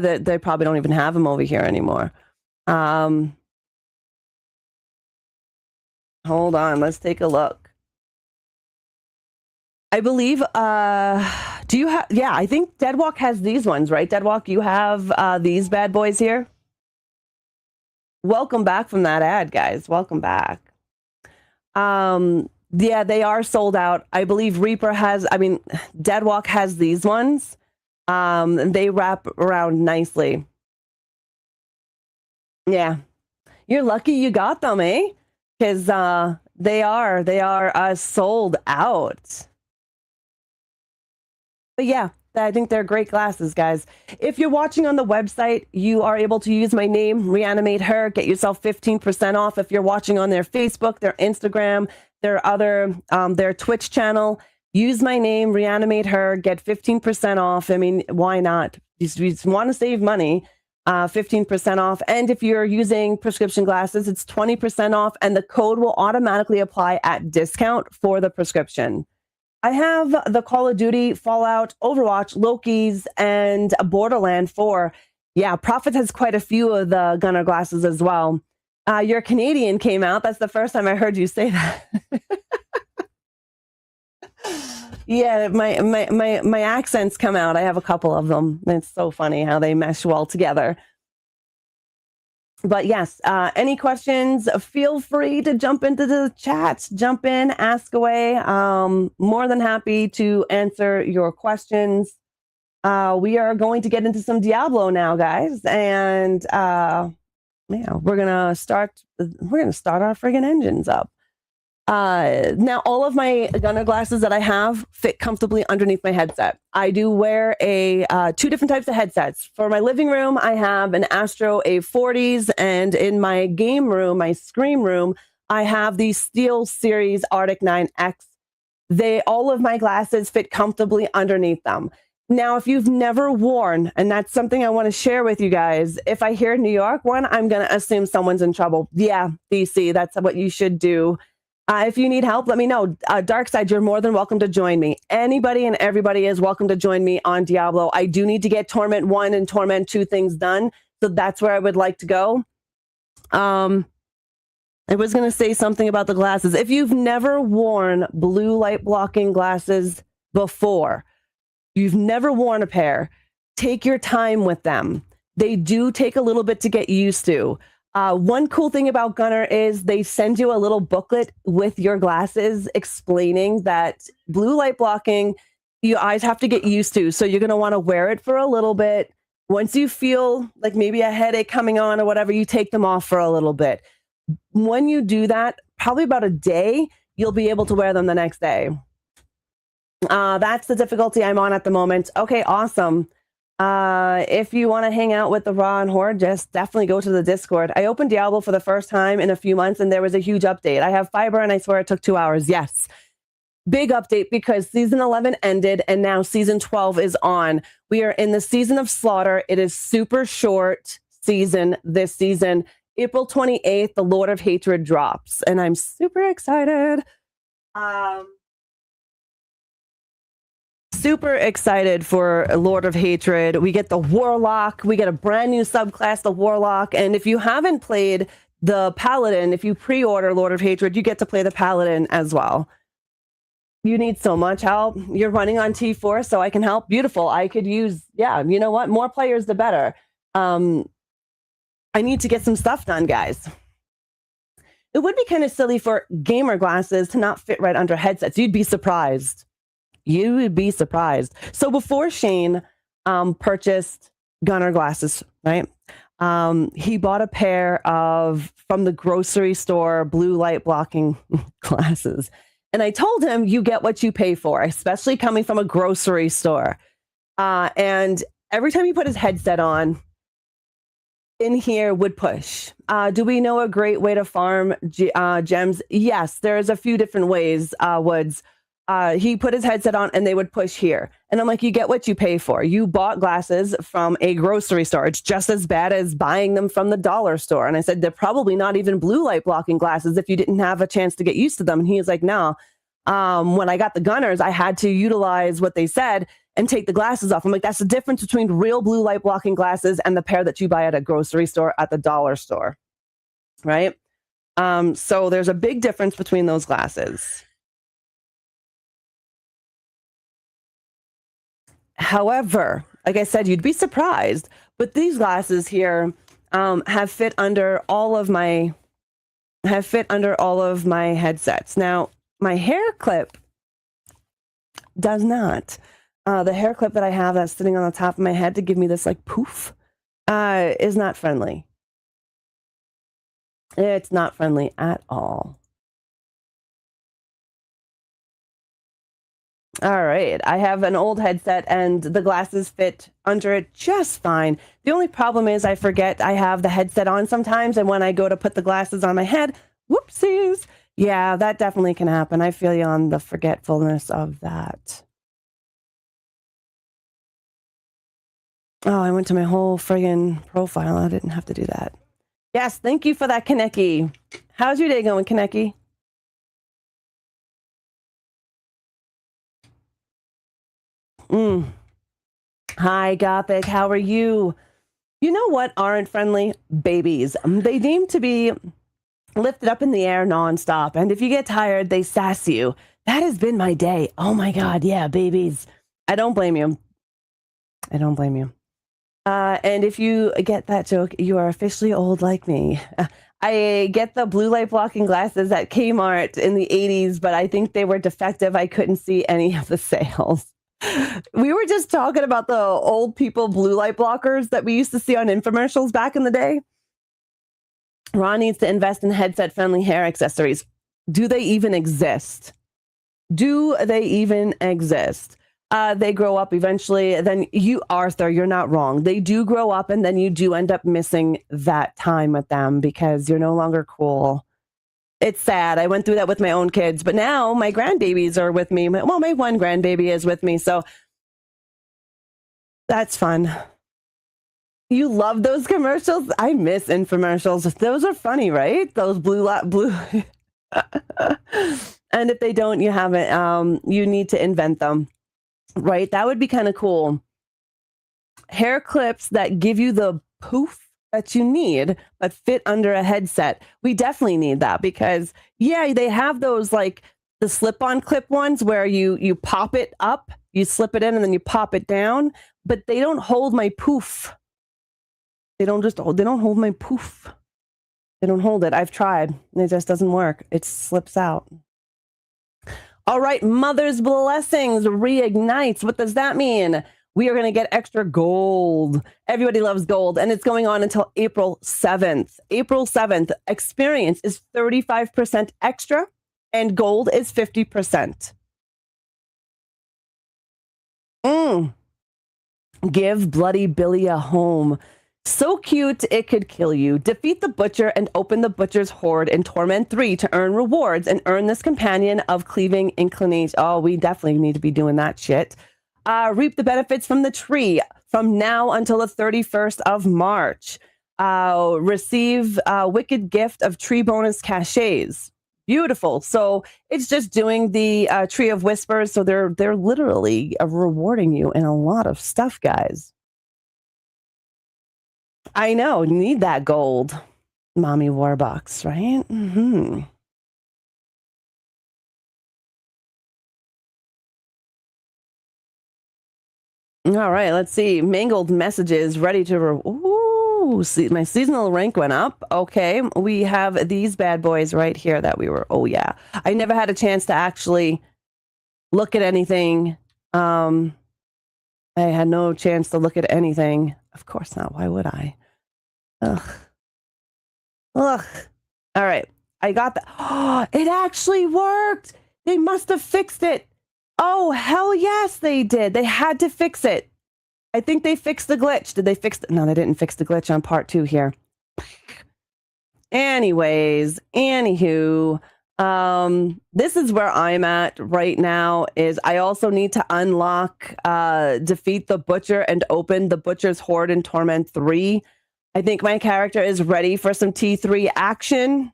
they probably don't even have them over here anymore. Hold on, let's take a look. I believe, do you have, yeah, I think Deadwalk has these ones, right? Deadwalk, you have these bad boys here? Welcome back from that ad, guys. Welcome back. Yeah, they are sold out. I believe Deadwalk has these ones. They wrap around nicely. Yeah. You're lucky you got them, eh? Because they are sold out. But yeah, I think they're great glasses, guys. If you're watching on the website, you are able to use my name, ReAnimateHer, get yourself 15% off. If you're watching on their Facebook, their Instagram, their Twitch channel, use my name, ReAnimateHer, get 15% off. I mean, why not? You just want to save money, 15% off. And if you're using prescription glasses, it's 20% off, and the code will automatically apply at discount for the prescription. I have the Call of Duty, Fallout, Overwatch, Loki's, and Borderland 4. Yeah, Profit has quite a few of the Gunnar glasses as well. Your Canadian came out. That's the first time I heard you say that. Yeah, my accents come out. I have a couple of them. It's so funny how they mesh well together. But yes, any questions, feel free to jump into the chat, jump in, ask away. More than happy to answer your questions. We are going to get into some Diablo now, guys. And yeah, we're gonna start our friggin' engines up. Now, all of my Gunnar glasses that I have fit comfortably underneath my headset. I do wear two different types of headsets. For my living room, I have an Astro A40s, and in my game room, my Scream room, I have the Steel Series Arctic 9X. All of my glasses fit comfortably underneath them. Now, if you've never worn, and that's something I want to share with you guys, if I hear New York one, I'm going to assume someone's in trouble. Yeah, DC, that's what you should do. If you need help, let me know. Darkside, you're more than welcome to join me. Anybody and everybody is welcome to join me on Diablo. I do need to get Torment 1 and Torment 2 things done, so that's where I would like to go. I was going to say something about the glasses. If you've never worn blue light blocking glasses before, you've never worn a pair, take your time with them. They do take a little bit to get used to. One cool thing about Gunnar is they send you a little booklet with your glasses explaining that blue light blocking, your eyes have to get used to. So you're going to want to wear it for a little bit. Once you feel like maybe a headache coming on or whatever, you take them off for a little bit. When you do that, probably about a day, you'll be able to wear them the next day. That's the difficulty I'm on at the moment. Okay, awesome. If you want to hang out with the Raw and Horde, just definitely go to the Discord. I opened Diablo for the first time in a few months, and there was a huge update. I have fiber, and I swear it took 2 hours. Yes. Big update because season 11 ended, and now season 12 is on. We are in the season of Slaughter. It is super short season this season. April 28th, the Lord of Hatred drops, and I'm super excited. Super excited for Lord of Hatred. We get the Warlock. We get a brand new subclass, the Warlock. And if you haven't played the Paladin, if you pre-order Lord of Hatred, you get to play the Paladin as well. You need so much help. You're running on T4, so I can help. Beautiful. I could use, yeah, you know what? More players, the better. I need to get some stuff done, guys. It would be kind of silly for gamer glasses to not fit right under headsets. You'd be surprised. You would be surprised. So before Shane purchased Gunnar glasses, right? He bought a pair of, from the grocery store, blue light blocking glasses. And I told him, you get what you pay for, especially coming from a grocery store. And every time he put his headset on, in here would push. Do we know a great way to farm gems? Yes, there's a few different ways, Woods. He put his headset on and they would push here. And I'm like, you get what you pay for. You bought glasses from a grocery store. It's just as bad as buying them from the dollar store. And I said, they're probably not even blue light blocking glasses if you didn't have a chance to get used to them. And he was like, no. When I got the Gunnars, I had to utilize what they said and take the glasses off. I'm like, that's the difference between real blue light blocking glasses and the pair that you buy at a grocery store at the dollar store, right? So there's a big difference between those glasses. However, like I said, you'd be surprised, but these glasses here have fit under all of my headsets. Now, my hair clip does not. The hair clip that I have that's sitting on the top of my head to give me this like poof is not friendly. It's not friendly at all. All right, I have an old headset and the glasses fit under it just fine. The only problem is I forget I have the headset on sometimes, and when I go to put the glasses on my head, whoopsies. Yeah, that definitely can happen. I feel you on the forgetfulness of that. Oh, I went to my whole friggin' profile. I didn't have to do that. Yes, thank you for that, Kaneki. How's your day going, Kaneki? Hi, Gothic. How are you? You know what aren't friendly? Babies. They seem to be lifted up in the air nonstop. And if you get tired, they sass you. That has been my day. Oh my God. Yeah, babies. I don't blame you. I don't blame you. And if you get that joke, you are officially old like me. I get the blue light blocking glasses at Kmart in the 80s, but I think they were defective. I couldn't see any of the sales. We were just talking about the old people blue light blockers that we used to see on infomercials back in the day. Ron needs to invest in headset-friendly hair accessories. Do they even exist? Do they even exist? They grow up eventually. Then you, Arthur, you're not wrong. They do grow up, and then you do end up missing that time with them because you're no longer cool. It's sad. I went through that with my own kids, but now my grandbabies are with me. Well, my one grandbaby is with me, so that's fun. You love those commercials? I miss infomercials. Those are funny, right? Those blue. And if they don't, you haven't. You need to invent them, right? That would be kind of cool. Hair clips that give you the poof that you need, but fit under a headset. We definitely need that because, yeah, they have those like the slip-on clip ones where you pop it up, you slip it in, and then you pop it down. But they don't hold my poof. They don't hold my poof. They don't hold it. I've tried. It just doesn't work. It slips out. All right, Mother's Blessings reignites. What does that mean? We are going to get extra gold. Everybody loves gold, and it's going on until April 7th. April 7th, experience is 35% extra, and gold is 50%. Give Bloody Billy a home. So cute, it could kill you. Defeat the Butcher and open the Butcher's Hoard in Torment 3 to earn rewards and earn this companion of cleaving inclination. Oh, we definitely need to be doing that shit. Reap the benefits from the tree from now until the 31st of March. receive Wicked Gift of Tree Bonus Cachets. Beautiful. So it's just doing the Tree of Whispers. So they're literally rewarding you in a lot of stuff, guys. I know. Need that gold. Mommy Warbucks, right? Mm-hmm. All right, let's see. Mangled Messages ready to... Ooh, see, my seasonal rank went up. Okay, we have these bad boys right here that we were... Oh, yeah. I never had a chance to actually look at anything. I had no chance to look at anything. Of course not. Why would I? Ugh. Ugh. All right. I got that. Oh, it actually worked. They must have fixed it. Oh, hell yes, they did. They had to fix it. I think they fixed the glitch. Did they fix it? No, they didn't fix the glitch on part 2 here. Anyways, anywho, this is where I'm at right now. Is I also need to unlock, defeat the Butcher and open the Butcher's Horde in Torment 3. I think my character is ready for some T3 action.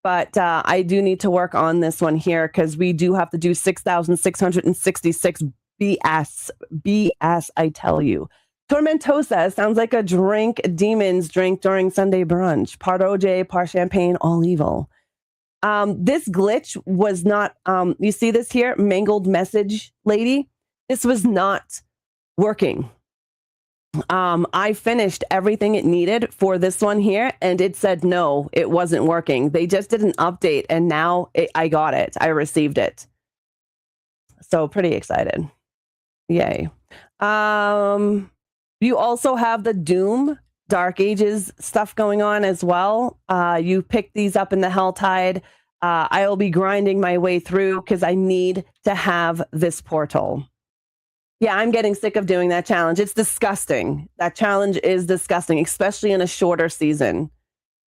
But I do need to work on this one here because we do have to do 6,666 BS. BS, I tell you. Tormentosa sounds like a drink demons drink during Sunday brunch. Part OJ, part champagne, all evil. This glitch was not, you see this here? Mangled message lady? This was not working. I finished everything it needed for this one here, and it said no, it wasn't working. They just did an update, and now I got it. I received it. So pretty excited. Yay. You also have the Doom Dark Ages stuff going on as well. You pick these up in the Helltide. I will be grinding my way through because I need to have this portal. Yeah, I'm getting sick of doing that challenge. It's disgusting. That challenge is disgusting, especially in a shorter season.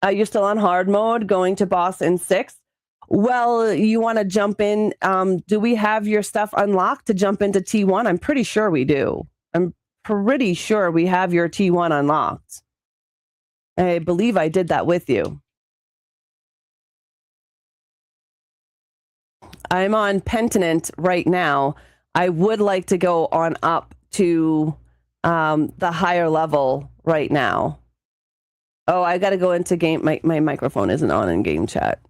You're still on hard mode, going to boss in 6. Well, you want to jump in. Do we have your stuff unlocked to jump into T1? I'm pretty sure we do. I'm pretty sure we have your T1 unlocked. I believe I did that with you. I'm on Penitent right now. I would like to go on up to the higher level right now. Oh, I got to go into game. My microphone isn't on in game chat.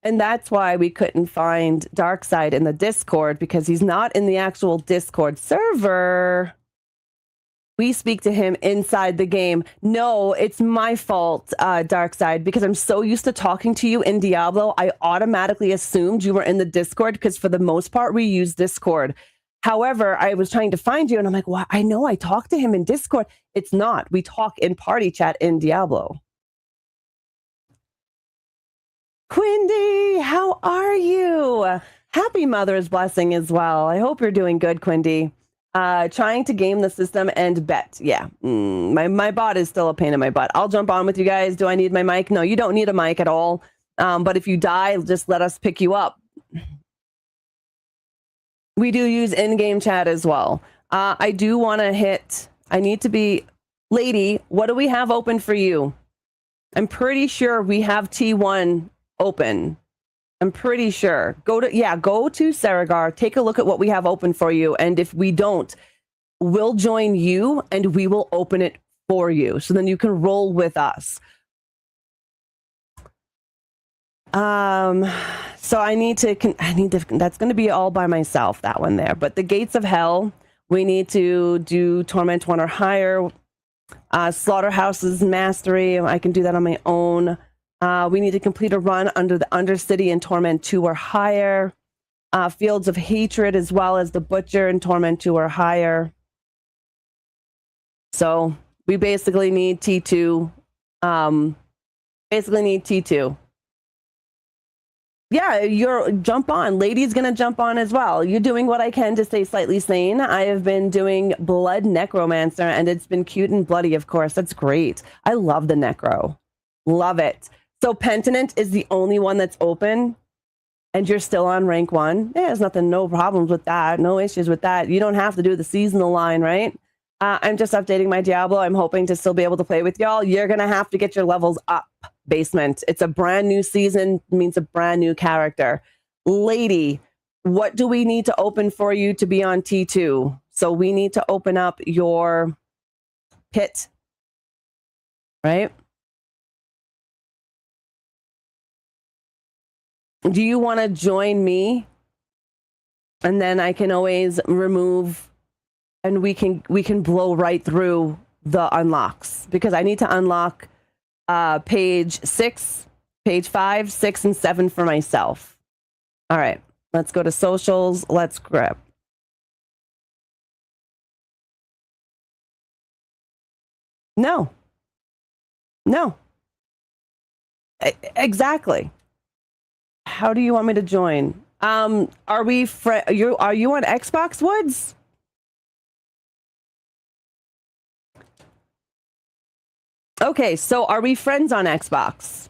And that's why we couldn't find Darkseid in the Discord, because he's not in the actual Discord server. We speak to him inside the game. No, it's my fault, Darkseid, because I'm so used to talking to you in Diablo, I automatically assumed you were in the Discord, because for the most part, we use Discord. However, I was trying to find you, and I'm like, well, I know I talked to him in Discord. It's not. We talk in party chat in Diablo. Quindy, how are you? Happy Mother's Blessing as well. I hope you're doing good, Quindy. Trying to game the system and bet. Yeah, my bot is still a pain in my butt. I'll jump on with you guys. Do I need my mic? No, you don't need a mic at all. But if you die, just let us pick you up. We do use in-game chat as well. I do want to hit... I need to be... Lady, what do we have open for you? I'm pretty sure we have T1 open. I'm pretty sure. Go to Saragar, take a look at what we have open for you, and if we don't, we'll join you and we will open it for you, so then you can roll with us. So I need to, that's going to be all by myself, that one there. But the Gates of Hell, we need to do Torment 1 or higher. Slaughterhouse's Mastery, I can do that on my own. We need to complete a run under the Undercity in Torment 2 or higher. Fields of Hatred, as well as the Butcher in Torment 2 or higher. So we basically need T2. Yeah, jump on. Lady's gonna jump on as well. You're doing what I can to stay slightly sane. I have been doing Blood Necromancer, and it's been cute and bloody, of course. That's great. I love the Necro. Love it. So Penitent is the only one that's open, and you're still on rank 1. Yeah, there's no problems with that. No issues with that. You don't have to do the seasonal line, right? I'm just updating my Diablo. I'm hoping to still be able to play with y'all. You're going to have to get your levels up, basement. It's a brand new season, means a brand new character. Lady, what do we need to open for you to be on T2? So we need to open up your pit, right? Do you want to join me? And then I can always remove, and we can blow right through the unlocks, because I need to unlock page 6, page 5, 6, and 7 for myself. All right, let's go to socials. Let's grab. No. Exactly. How do you want me to join? Are we are you on Xbox, Woods? Okay, so are we friends on Xbox?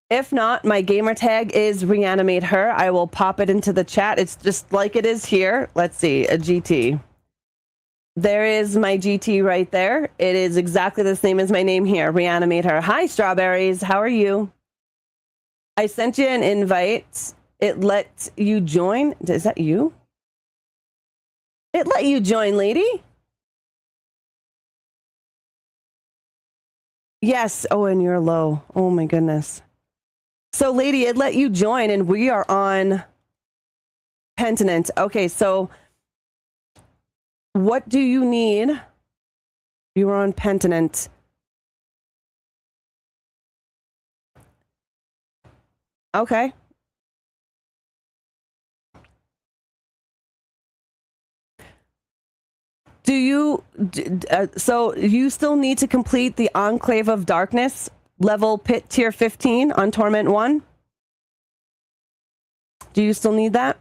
If not, my gamer tag is ReAnimateHer. I will pop it into the chat. It's just like it is here. Let's see, a GT. There is my GT right there. It is exactly the same as my name here, ReAnimateHer. Hi, Strawberries. How are you? I sent you an invite. It let you join. Is that you? It let you join, lady. Yes. Oh, and you're low. Oh, my goodness. So, lady, it let you join, and we are on Pentinent. Okay, so what do you need? You are on Pentinent. Okay. Do you, so you still need to complete the Enclave of Darkness level pit tier 15 on Torment 1? Do you still need that?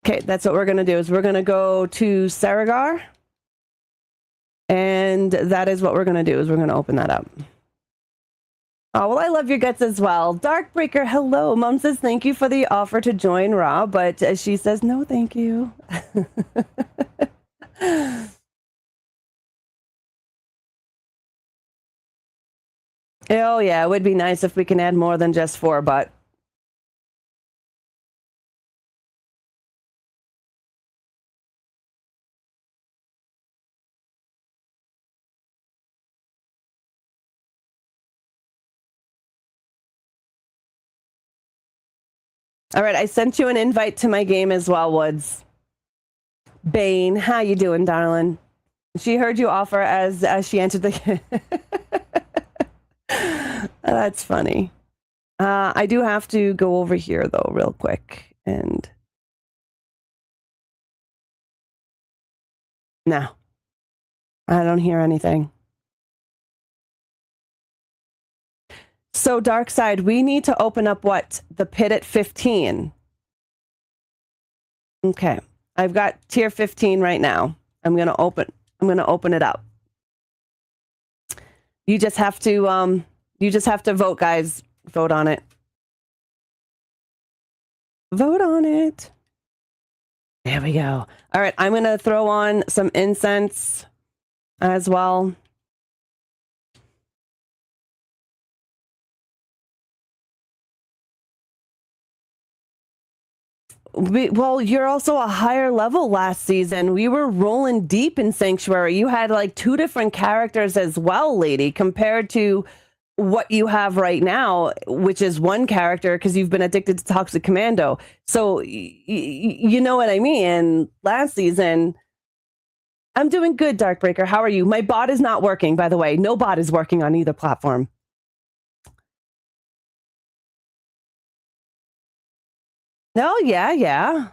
Okay, that's what we're going to do, is we're going to go to Saragar. And that is what we're going to do, is we're going to open that up. Oh, well, I love your guts as well. Darkbreaker, hello. Mom says thank you for the offer to join Raw, but she says no, thank you. Oh, yeah, it would be nice if we can add more than just 4, but... All right, I sent you an invite to my game as well, Woods. Bane, how you doing, darling? She heard you offer as she entered the... That's funny. I do have to go over here, though, real quick. And... No. I don't hear anything. So, Darkside, we need to open up what? The pit at 15. Okay. I've got tier 15 right now. I'm gonna open it up. You just have to vote, guys. Vote on it. Vote on it. There we go. All right, I'm gonna throw on some incense as well. Well, you're also a higher level last season. We were rolling deep in Sanctuary. You had like 2 different characters as well, lady, compared to what you have right now, which is 1 character because you've been addicted to Toxic Commando. So you know what I mean? Last season, I'm doing good, Darkbreaker. How are you? My bot is not working, by the way. No bot is working on either platform. No, yeah.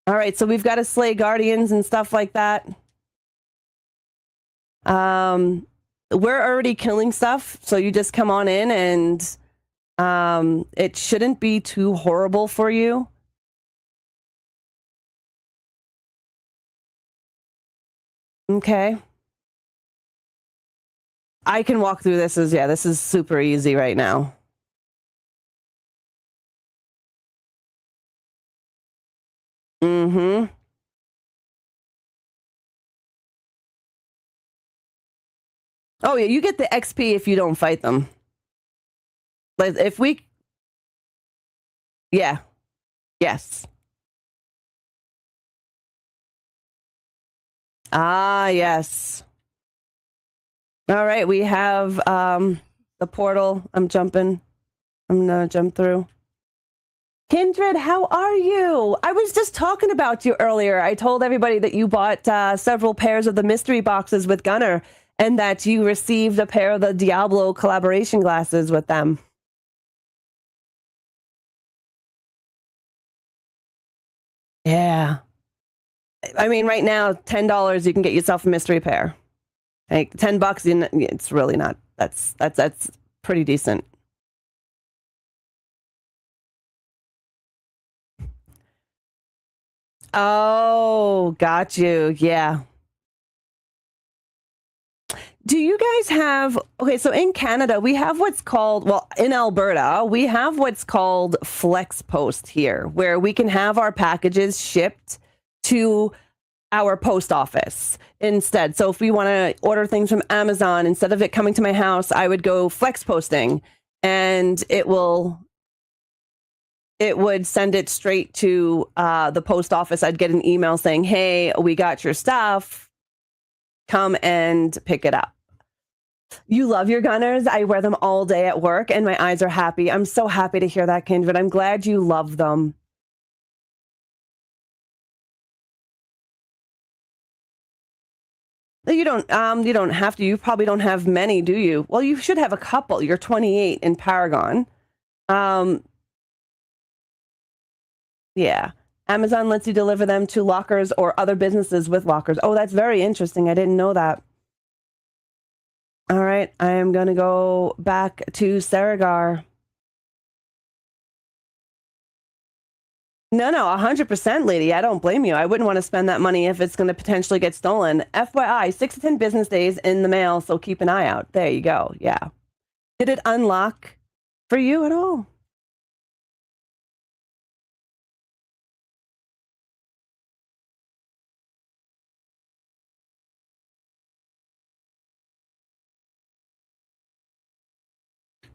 All right, so we've got to slay guardians and stuff like that. We're already killing stuff, so you just come on in and it shouldn't be too horrible for you. Okay. I can walk through this this is super easy right now. Mm-hmm. Oh yeah, you get the XP if you don't fight them. But if we yeah. Yes. Ah, yes. All right, we have the portal. I'm jumping. I'm gonna jump through. Kindred, how are you? I was just talking about you earlier. I told everybody that you bought several pairs of the mystery boxes with Gunnar and that you received a pair of the Diablo collaboration glasses with them. Yeah. I mean, right now, $10, you can get yourself a mystery pair. Like $10, it's really not. That's pretty decent. Oh, got you. Yeah. Do you guys have okay, so in Canada, we have what's called well, in Alberta, we have what's called Flex Post here, where we can have our packages shipped to our post office instead. So if we want to order things from Amazon, instead of it coming to my house, I would go flex posting and it would send it straight to the post office. I'd get an email saying, hey, we got your stuff. Come and pick it up. You love your Gunners. I wear them all day at work and my eyes are happy. I'm so happy to hear that, Kindred. I'm glad you love them. You don't have to. You probably don't have many, do you? Well, you should have a couple. You're 28 in Paragon. Um, yeah. Amazon lets you deliver them to lockers or other businesses with lockers. Oh, that's very interesting. I didn't know that. All right, I am going to go back to Saragar. No, 100%, lady. I don't blame you. I wouldn't want to spend that money if it's going to potentially get stolen. FYI, 6 to 10 business days in the mail, so keep an eye out. There you go. Yeah. Did it unlock for you at all?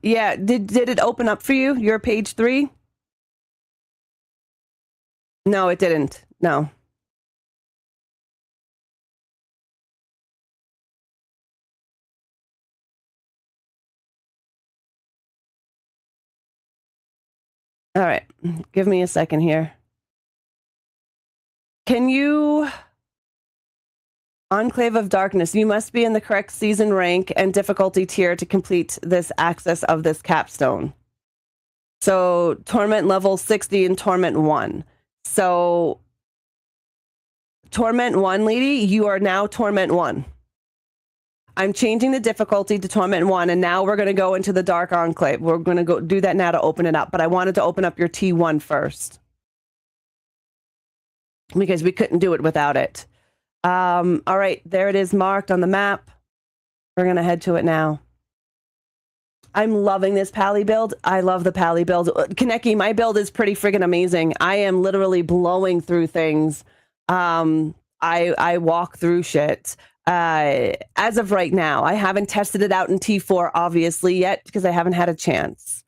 Yeah. Did it open up for you? Your page 3? No, it didn't. No. All right. Give me a second here. Can you Enclave of Darkness, you must be in the correct season rank and difficulty tier to complete this access of this capstone. So Torment level 60 and Torment 1. So Torment 1, lady, you are now Torment 1. I'm changing the difficulty to Torment 1, and now we're going to go into the Dark Enclave. We're going to go do that now to open it up, but I wanted to open up your T1 first because we couldn't do it without it. All right, there it is marked on the map. We're going to head to it now. I'm loving this Pally build. I love the Pally build. Kaneki, my build is pretty friggin' amazing. I am literally blowing through things. I walk through shit. As of right now, I haven't tested it out in T4 obviously yet because I haven't had a chance.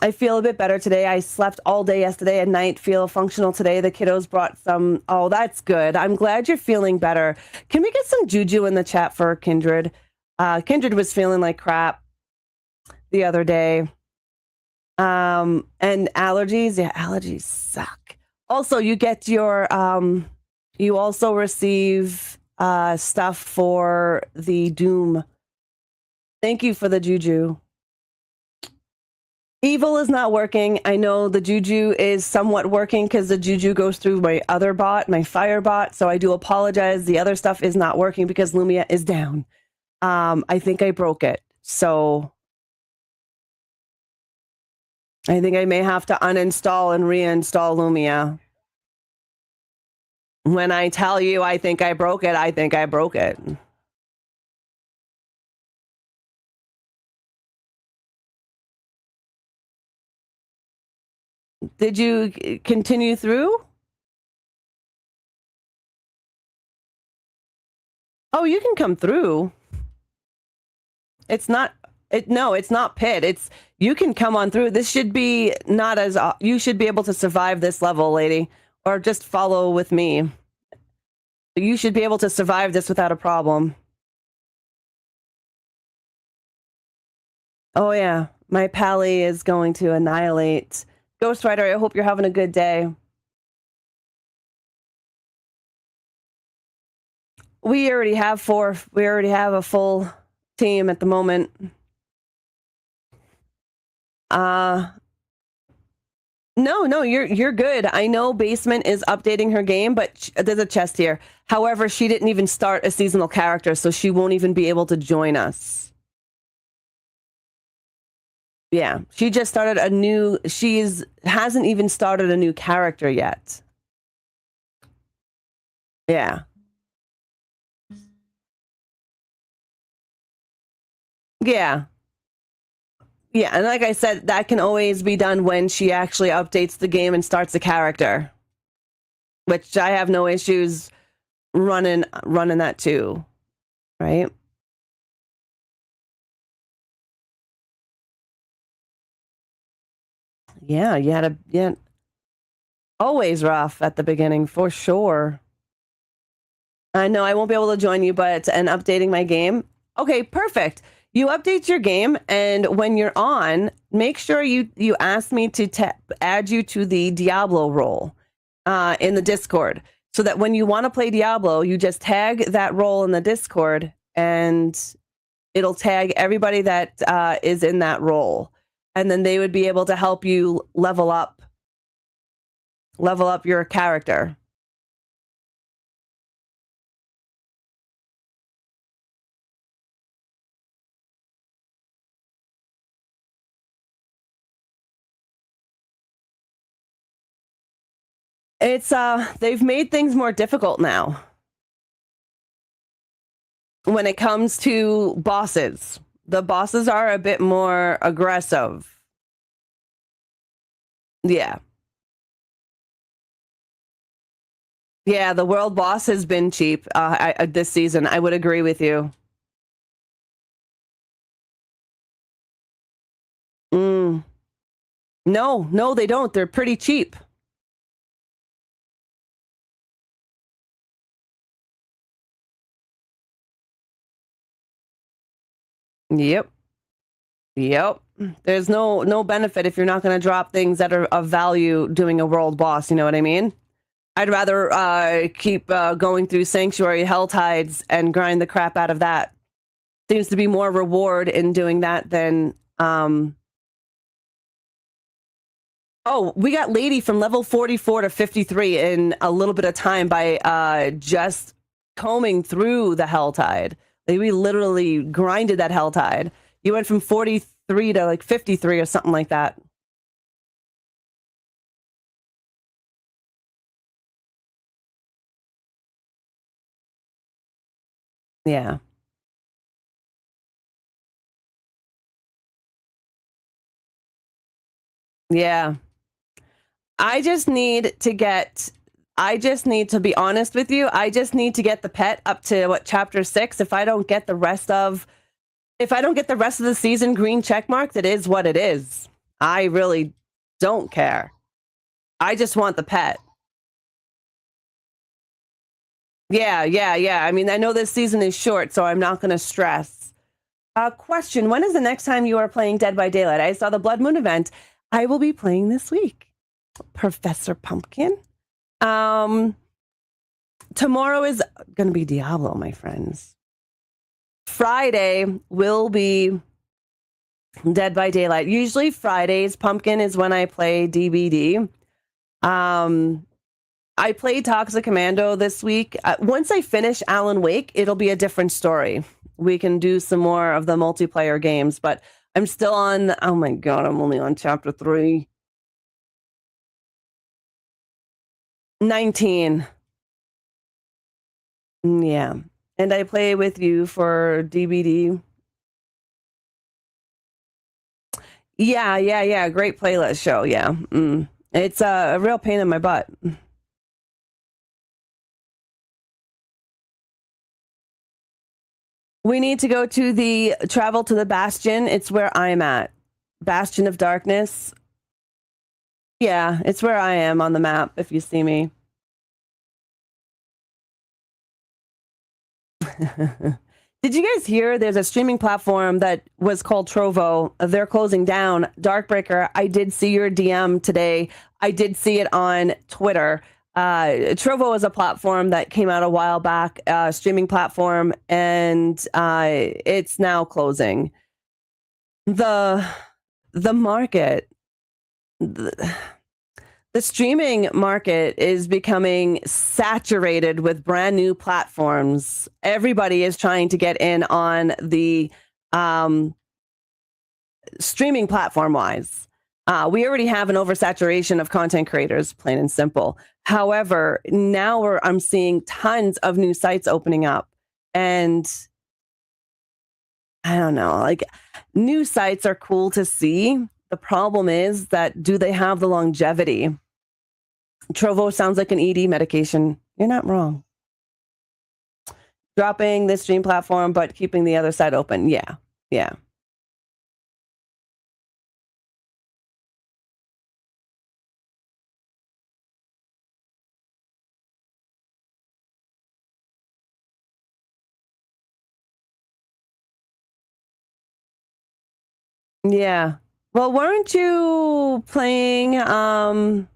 I feel a bit better today. I slept all day yesterday at night, feel functional today. The kiddos brought some. Oh, that's good. I'm glad you're feeling better. Can we get some juju in the chat for Kindred? Kindred was feeling like crap the other day. And allergies. Yeah, allergies suck. Also, you get your, you also receive stuff for the Doom. Thank you for the juju. Evil is not working. I know the juju is somewhat working because the juju goes through my other bot, my fire bot. So I do apologize. The other stuff is not working because Lumia is down. I think I broke it. So I think I may have to uninstall and reinstall Lumia. When I tell you I think I broke it, I think I broke it. Did you continue through? Oh, you can come through. It's not no, it's not pit. It's you can come on through. This should be not as you should be able to survive this level, lady, or just follow with me. You should be able to survive this without a problem. Oh yeah, my pally is going to annihilate. Ghost Rider, I hope you're having a good day. We already have 4. We already have a full team at the moment. No, you're good. I know Basement is updating her game, but there's a chest here. However, she didn't even start a seasonal character, so she won't even be able to join us. Yeah, she just started a new. Hasn't even started a new character yet. Yeah. Yeah. Yeah, and like I said, that can always be done when she actually updates the game and starts a character, which I have no issues running that too, right? Yeah, always rough at the beginning for sure. I know I won't be able to join you, but and updating my game. Okay, perfect. You update your game, and when you're on, make sure you ask me to add you to the Diablo role in the Discord, so that when you want to play Diablo, you just tag that role in the Discord, and it'll tag everybody that is in that role, and then they would be able to help you level up your character. It's they've made things more difficult now when it comes to bosses. The bosses are a bit more aggressive. Yeah. Yeah, the world boss has been cheap this season. I would agree with you. No, they don't. They're pretty cheap. Yep. There's no benefit if you're not going to drop things that are of value doing a world boss. You know what I mean? I'd rather keep going through Sanctuary Helltides and grind the crap out of that. Seems to be more reward in doing that than Oh, we got Lady from level 44 to 53 in a little bit of time by just combing through the Helltide. Like, we literally grinded that Helltide. You went from 43 to like 53 or something like that. Yeah. Yeah. I just need to be honest with you. I just need to get the pet up to what, chapter 6. If I don't get the rest of the season green check mark, that is what it is. I really don't care. I just want the pet. Yeah. I mean, I know this season is short, so I'm not going to stress. Question: when is the next time you are playing Dead by Daylight? I saw the Blood Moon event. I will be playing this week. Professor Pumpkin. Tomorrow is going to be Diablo, my friends. Friday will be Dead by Daylight. Usually Fridays, Pumpkin is when I play DBD. I played Toxic Commando this week. Once I finish Alan Wake, it'll be a different story. We can do some more of the multiplayer games, but I'm still on. Oh my God, I'm only on chapter 3. 19. Yeah. And I play with you for DBD. Yeah, yeah, yeah. Great playlist show. Yeah. It's a real pain in my butt. We need to go to the travel to the Bastion. It's where I'm at. Bastion of Darkness. Yeah, it's where I am on the map if you see me. Did you guys hear there's a streaming platform that was called Trovo? They're closing down. Darkbreaker, I did see your DM today. I did see it on Twitter. Trovo is a platform that came out a while back, streaming platform, and it's now closing. The market, the, the streaming market is becoming saturated with brand new platforms. Everybody is trying to get in on the streaming platform wise. We already have an oversaturation of content creators, plain and simple. However, now I'm seeing tons of new sites opening up, and I don't know, like, new sites are cool to see. The problem is that, do they have the longevity? Trovo sounds like an ED medication. You're not wrong. Dropping this stream platform, but keeping the other side open. Yeah. Yeah. Yeah. Well, weren't you playing another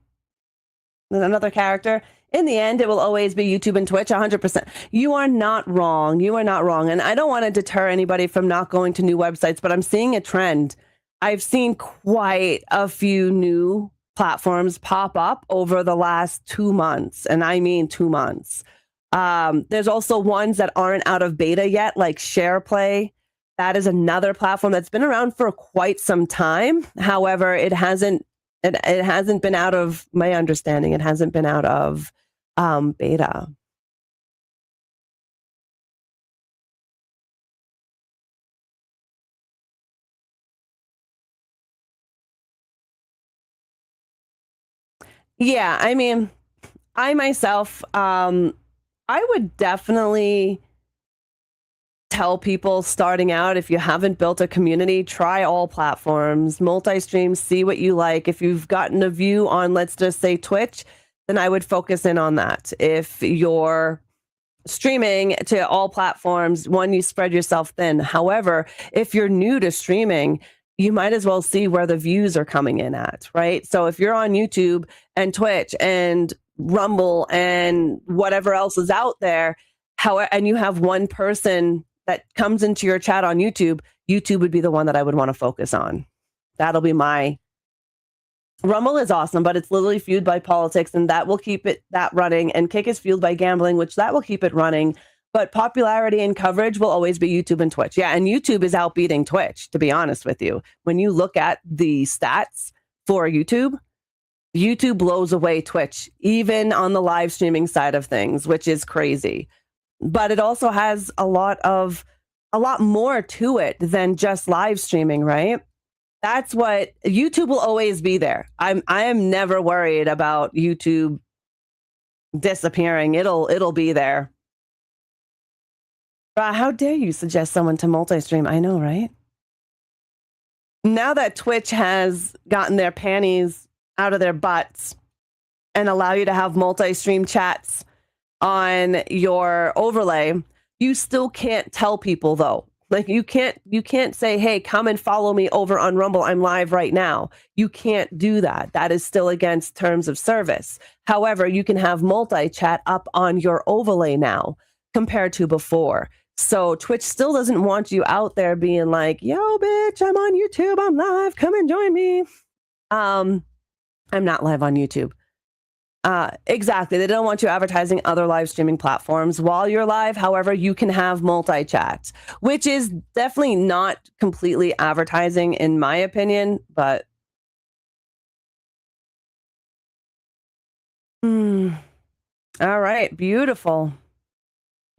character? In the end, it will always be YouTube and Twitch, 100%. You are not wrong. You are not wrong. And I don't want to deter anybody from not going to new websites, but I'm seeing a trend. I've seen quite a few new platforms pop up over the last 2 months, and I mean 2 months. There's also ones that aren't out of beta yet, like SharePlay. That is another platform that's been around for quite some time. However, it hasn't been out of my understanding. It hasn't been out of beta. Yeah, I mean, I myself, I would definitely tell people starting out, if you haven't built a community, try all platforms, multi-stream, see what you like. If you've gotten a view on, let's just say, Twitch, then I would focus in on that. If you're streaming to all platforms, one, you spread yourself thin. However, if you're new to streaming, you might as well see where the views are coming in at, right? So if you're on YouTube and Twitch and Rumble and whatever else is out there, and you have one person that comes into your chat on YouTube, YouTube would be the one that I would want to focus on. That'll be my Rumble is awesome, but it's literally fueled by politics, and that will keep that running. And Kick is fueled by gambling, which that will keep it running. But popularity and coverage will always be YouTube and Twitch. Yeah, and YouTube is outbeating Twitch, to be honest with you. When you look at the stats for YouTube, YouTube blows away Twitch, even on the live streaming side of things, which is crazy. But it also has a lot more to it than just live streaming, right? That's what YouTube will always be there. I am never worried about YouTube disappearing. It'll be there. How dare you suggest someone to multi-stream? I know, right? Now that Twitch has gotten their panties out of their butts and allow you to have multi-stream chats on your overlay, you still can't tell people though. Like you can't say, hey, come and follow me over on Rumble. I'm live right now. You can't do that. That is still against terms of service. However, you can have multi-chat up on your overlay now compared to before. So Twitch still doesn't want you out there being like, yo, bitch, I'm on YouTube. I'm live. Come and join me. I'm not live on YouTube. Exactly. They don't want you advertising other live streaming platforms while you're live. However, you can have multi-chat, which is definitely not completely advertising in my opinion, but all right. Beautiful.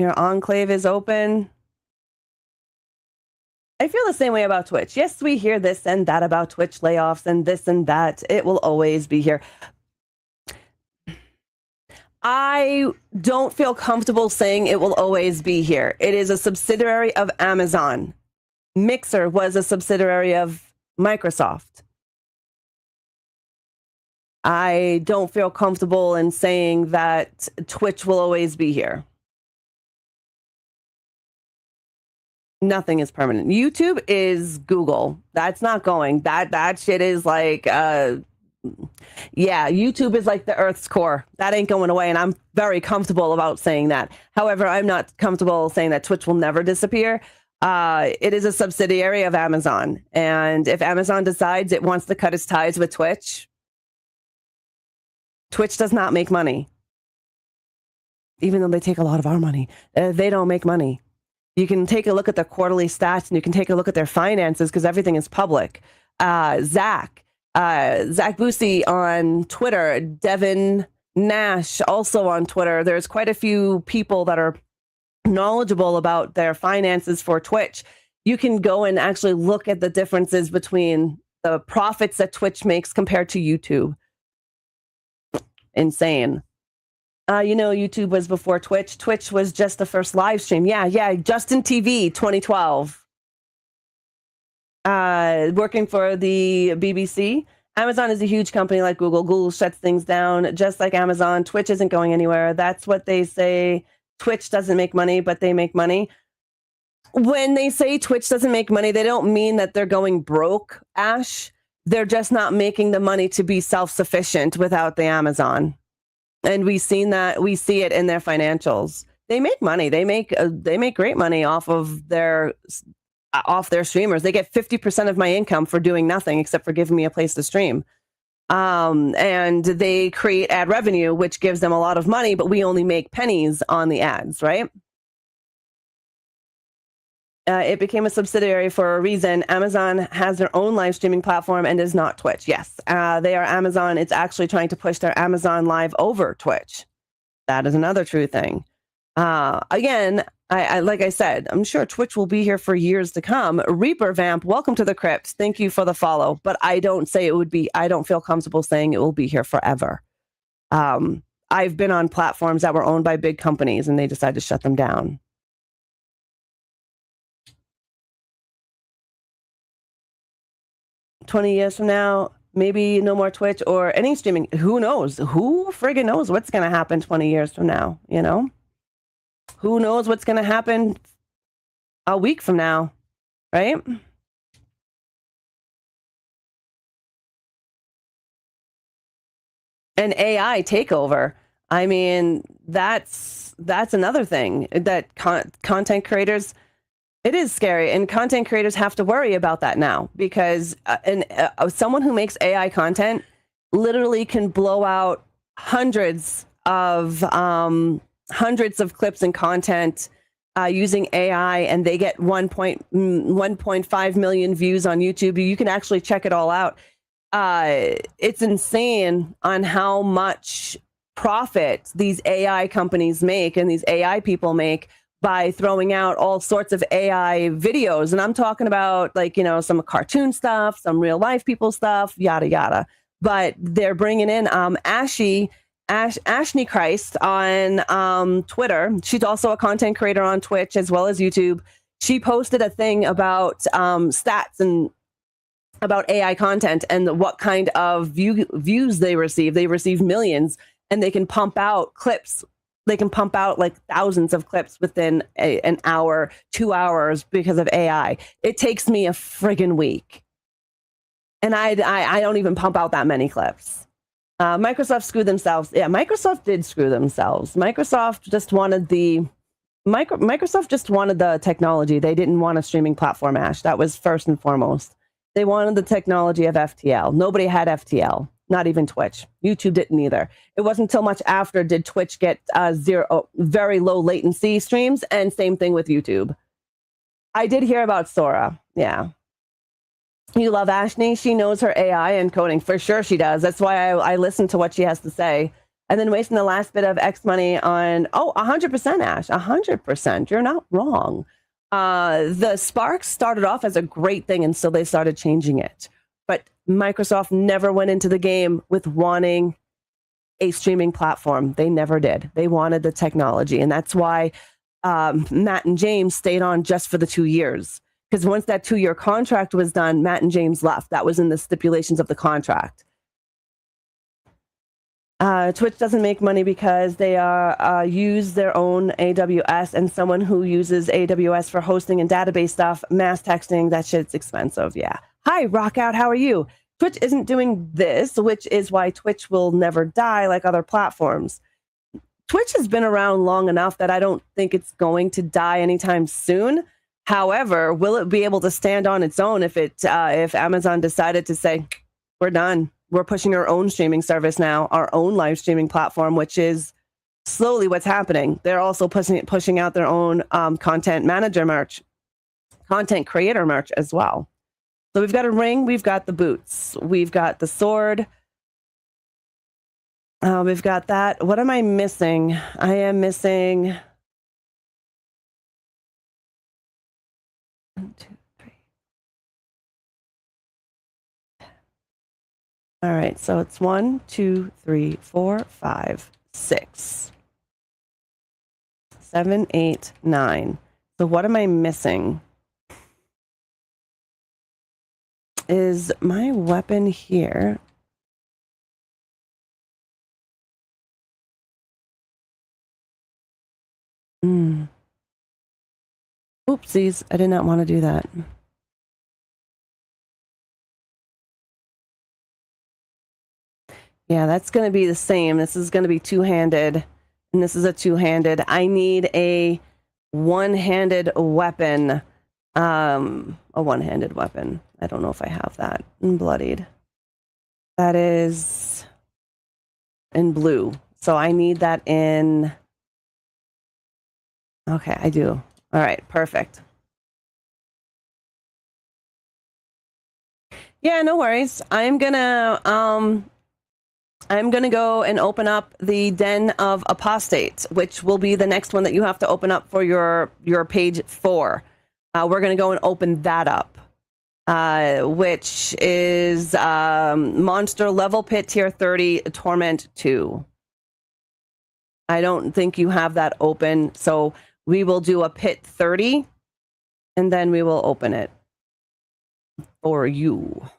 Your enclave is open. I feel the same way about Twitch. Yes, we hear this and that about Twitch layoffs and this and that. It will always be here. I don't feel comfortable saying it will always be here. It is a subsidiary of Amazon. Mixer was a subsidiary of Microsoft. I don't feel comfortable in saying that Twitch will always be here. Nothing is permanent. YouTube is Google. That's not going. That shit is like, yeah, YouTube is like the Earth's core. That ain't going away, and I'm very comfortable about saying that. However, I'm not comfortable saying that Twitch will never disappear. It is a subsidiary of Amazon, and if Amazon decides it wants to cut its ties with Twitch, Twitch does not make money. Even though they take a lot of our money, they don't make money. You can take a look at their quarterly stats, and you can take a look at their finances because everything is public. Zach Busey on Twitter, Devin Nash also on Twitter. There's quite a few people that are knowledgeable about their finances for Twitch. You can go and actually look at the differences between the profits that Twitch makes compared to YouTube. Insane. YouTube was before Twitch. Twitch was just the first live stream. Yeah. Justin TV 2012. Working for the BBC. Amazon is a huge company like Google. Google shuts things down just like Amazon. Twitch isn't going anywhere. That's what they say. Twitch doesn't make money, but they make money. When they say Twitch doesn't make money, they don't mean that they're going broke, Ash. They're just not making the money to be self-sufficient without the Amazon. And we've seen that. We see it in their financials. They make money. They make great money off their streamers. They get 50% of my income for doing nothing except for giving me a place to stream. And they create ad revenue, which gives them a lot of money, but we only make pennies on the ads, right? It became a subsidiary for a reason. Amazon has their own live streaming platform and is not Twitch. Yes, they are Amazon. It's actually trying to push their Amazon Live over Twitch. That is another true thing. Again, I like I said, I'm sure Twitch will be here for years to come. Reaper Vamp, welcome to the crypt. Thank you for the follow. But I don't feel comfortable saying it will be here forever. I've been on platforms that were owned by big companies and they decided to shut them down. "20 years from now, maybe no more Twitch or any streaming." Who knows? Who friggin' knows what's going to happen 20 years from now, you know? Who knows what's going to happen a week from now, right? An AI takeover. I mean, that's another thing that content creators... It is scary, and content creators have to worry about that now because someone who makes AI content literally can blow out hundreds of clips and content using AI, and they get 1.5 million views on YouTube. You can actually check it all out. It's insane on how much profit these AI companies make and these AI people make by throwing out all sorts of AI videos. And I'm talking about some cartoon stuff, some real life people stuff, yada, yada. But they're bringing in Ashley Christ on Twitter. She's also a content creator on Twitch as well as YouTube. She posted a thing about stats and about AI content and what kind of views they receive. They receive millions, and they can pump out clips. They can pump out like thousands of clips within an hour, 2 hours because of AI. It takes me a friggin' week. And I don't even pump out that many clips. Microsoft screwed themselves. Yeah, Microsoft did screw themselves. Microsoft just wanted the technology. They didn't want a streaming platform, Ash. That was first and foremost. They wanted the technology of FTL. Nobody had FTL. Not even Twitch. YouTube didn't either. It wasn't until much after did Twitch get very low latency streams, and same thing with YouTube. I did hear about Sora. Yeah. You love Ashley. She knows her AI and coding. For sure she does. That's why I listen to what she has to say. and then wasting the last bit of X money on 100%, Ash, 100%. You're not wrong. The Spark started off as a great thing, and so they started changing it. But Microsoft never went into the game with wanting a streaming platform. They never did. They wanted the technology, and that's why Matt and James stayed on just for the 2 years. Because once that 2-year contract was done, Matt and James left. That was in the stipulations of the contract. Twitch doesn't make money because they use their own AWS, and someone who uses AWS for hosting and database stuff, mass texting, that shit's expensive. Yeah. Hi, Rockout. How are you? Twitch isn't doing this, which is why Twitch will never die like other platforms. Twitch has been around long enough that I don't think it's going to die anytime soon. However, will it be able to stand on its own if Amazon decided to say, we're done? We're pushing our own streaming service now, our own live streaming platform, which is slowly what's happening. They're also pushing out their own content manager merch, content creator merch as well. So we've got a ring, we've got the boots, we've got the sword, we've got that. What am I missing? I am missing 1, 2, 3. All right, so it's 1, 2, 3, 4, 5, 6, 7, 8, 9. So what am I missing? Is my weapon here? Oopsies, I did not want to do that. Yeah, that's going to be the same. This is going to be two-handed, and this is a two-handed. I need a one-handed weapon. A one-handed weapon. I don't know if I have that. Bloodied. That is in blue. So I need that in... Okay, I do. All right, perfect. Yeah, no worries. I'm gonna go and open up the Den of Apostates, which will be the next one that you have to open up for your page 4. We're gonna go and open that up, which is Monster Level Pit Tier 30 Torment 2. I don't think you have that open, so we will do a Pit 30, and then we will open it for you.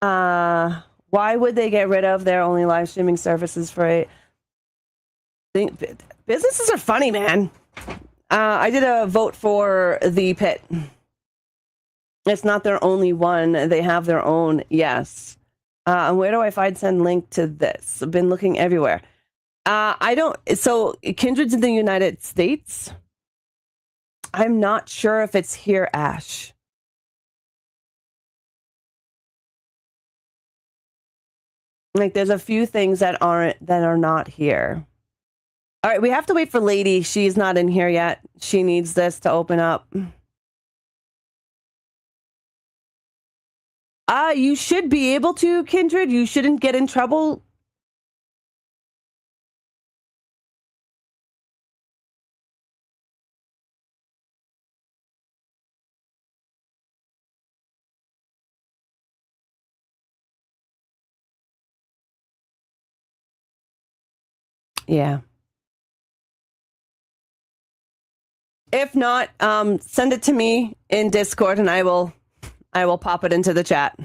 Why would they get rid of their only live streaming services for a... Businesses are funny, man. I did a vote for the Pit. It's not their only one. They have their own, yes. And where do I send link to this? I've been looking everywhere. I don't... So, Kindred's in the United States. I'm not sure if it's here, Ash. Like, there's a few things that are not here. All right, we have to wait for Lady. She's not in here yet. She needs this to open up. You should be able to, Kindred. You shouldn't get in trouble. Yeah. If not, send it to me in Discord, and I will pop it into the chat.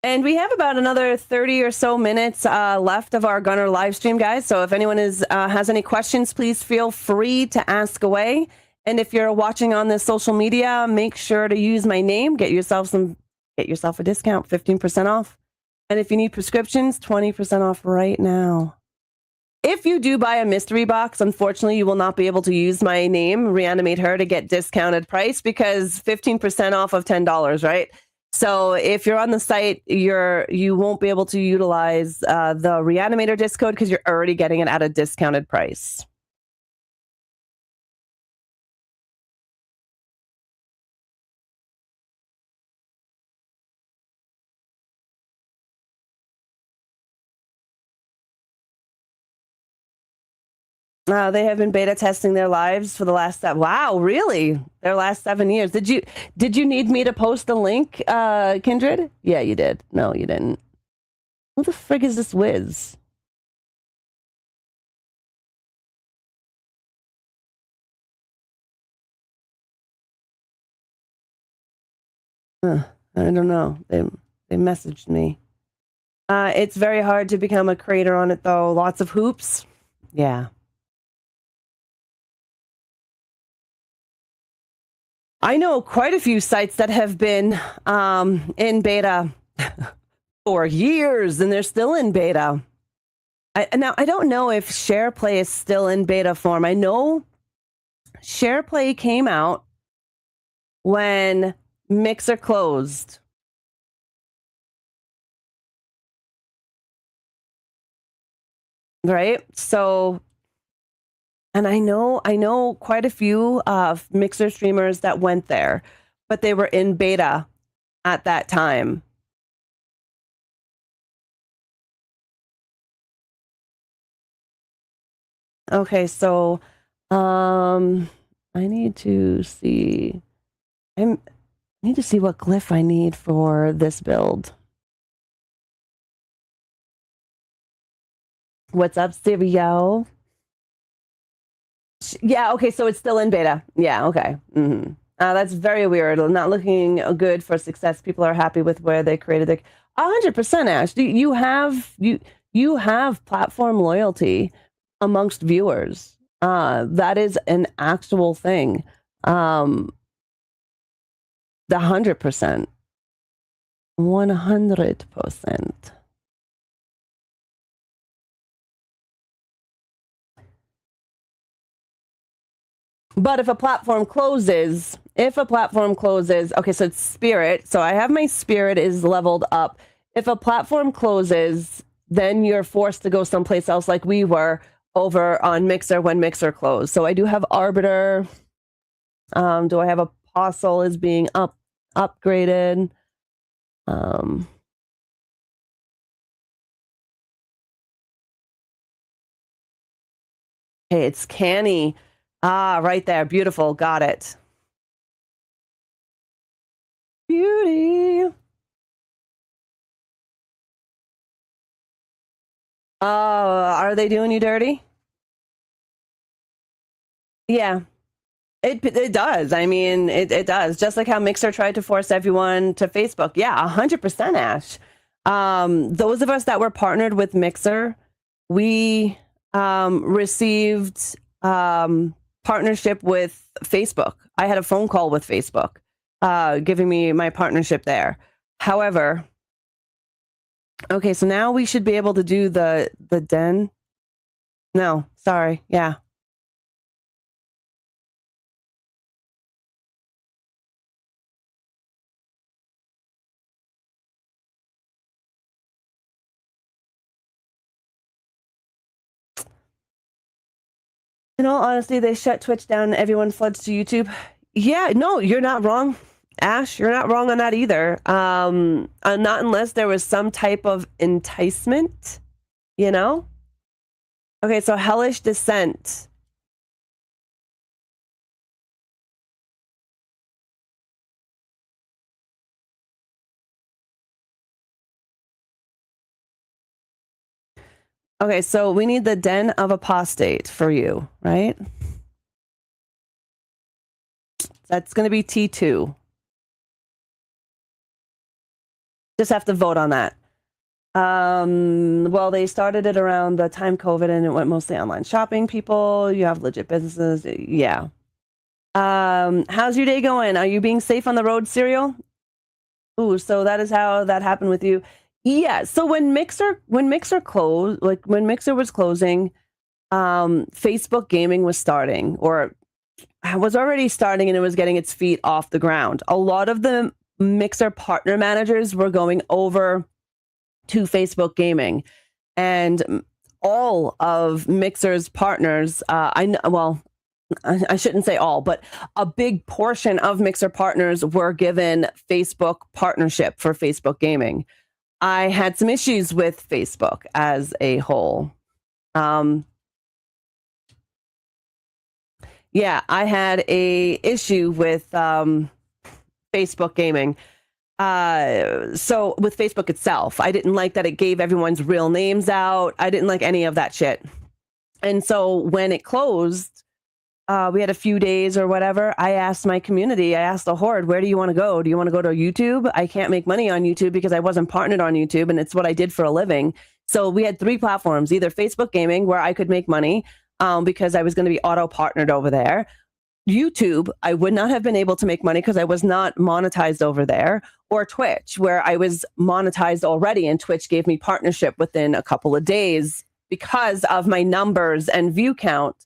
And we have about another 30 or so minutes left of our Gunnar live stream, guys. So if anyone has any questions, please feel free to ask away. And if you're watching on this social media, make sure to use my name. Get yourself a discount, 15% off. And if you need prescriptions, 20% off right now. If you do buy a mystery box, unfortunately, you will not be able to use my name, ReAnimateHer, to get discounted price because 15% off of $10, right? So if you're on the site, you won't be able to utilize the ReAnimator disc code because you're already getting it at a discounted price. They have been beta testing their lives for the last wow, really? Their last 7 years. Did you need me to post a link, Kindred? Yeah, you did. No, you didn't. Who the frig is this Wiz? I don't know. They messaged me. It's very hard to become a creator on it though. Lots of hoops. Yeah. I know quite a few sites that have been in beta for years and they're still in beta. Now, I don't know if SharePlay is still in beta form. I know SharePlay came out when Mixer closed. Right? So, and I know quite a few Mixer streamers that went there, but they were in beta at that time. Okay, so I need to see. I need to see what glyph I need for this build. What's up, Stereo? Yeah, okay, so it's still in beta. Yeah, okay. That's very weird. Not looking good for success. People are happy with where they created their 100%, Ash. You have platform loyalty amongst viewers. That is an actual thing. The 100%. 100%. But if a platform closes, okay, so it's spirit. So I have my spirit is leveled up. If a platform closes, then you're forced to go someplace else like we were over on Mixer when Mixer closed. So I do have Arbiter. Do I have Apostle is being upgraded? Hey, it's Canny. Right there. Beautiful. Got it. Beauty. Are they doing you dirty? Yeah. It does. I mean, it does. Just like how Mixer tried to force everyone to Facebook. Yeah, 100%, Ash. Those of us that were partnered with Mixer, we received partnership with Facebook. I had a phone call with Facebook giving me my partnership there. However, okay, so now we should be able to do the den. No, sorry. Yeah. In all honesty, they shut Twitch down and everyone floods to YouTube. Yeah, no, you're not wrong. Ash, you're not wrong on that either. Not unless there was some type of enticement, you know? Okay, so Hellish Descent. Okay, so we need the Den of Apostate for you, right? That's going to be T2. Just have to vote on that. Well, they started it around the time COVID and it went mostly online shopping people. You have legit businesses. Yeah. How's your day going? Are you being safe on the road, Serial? Ooh, so that is how that happened with you. Yeah. So when Mixer closed, like when Mixer was closing, Facebook gaming was starting, or was already starting, and it was getting its feet off the ground. A lot of the Mixer partner managers were going over to Facebook gaming, and all of Mixer's partners, I shouldn't say all, but a big portion of Mixer partners were given Facebook partnership for Facebook gaming. I had some issues with Facebook as a whole. Yeah, I had a issue with Facebook gaming. So with Facebook itself, I didn't like that it gave everyone's real names out. I didn't like any of that shit. And so when it closed, we had a few days or whatever. I asked my community, I asked the Horde, where do you want to go? Do you want to go to YouTube? I can't make money on YouTube because I wasn't partnered on YouTube, and it's what I did for a living. So we had 3 platforms, either Facebook gaming, where I could make money because I was going to be auto partnered over there. YouTube, I would not have been able to make money because I was not monetized over there, or Twitch, where I was monetized already, and Twitch gave me partnership within a couple of days because of my numbers and view count.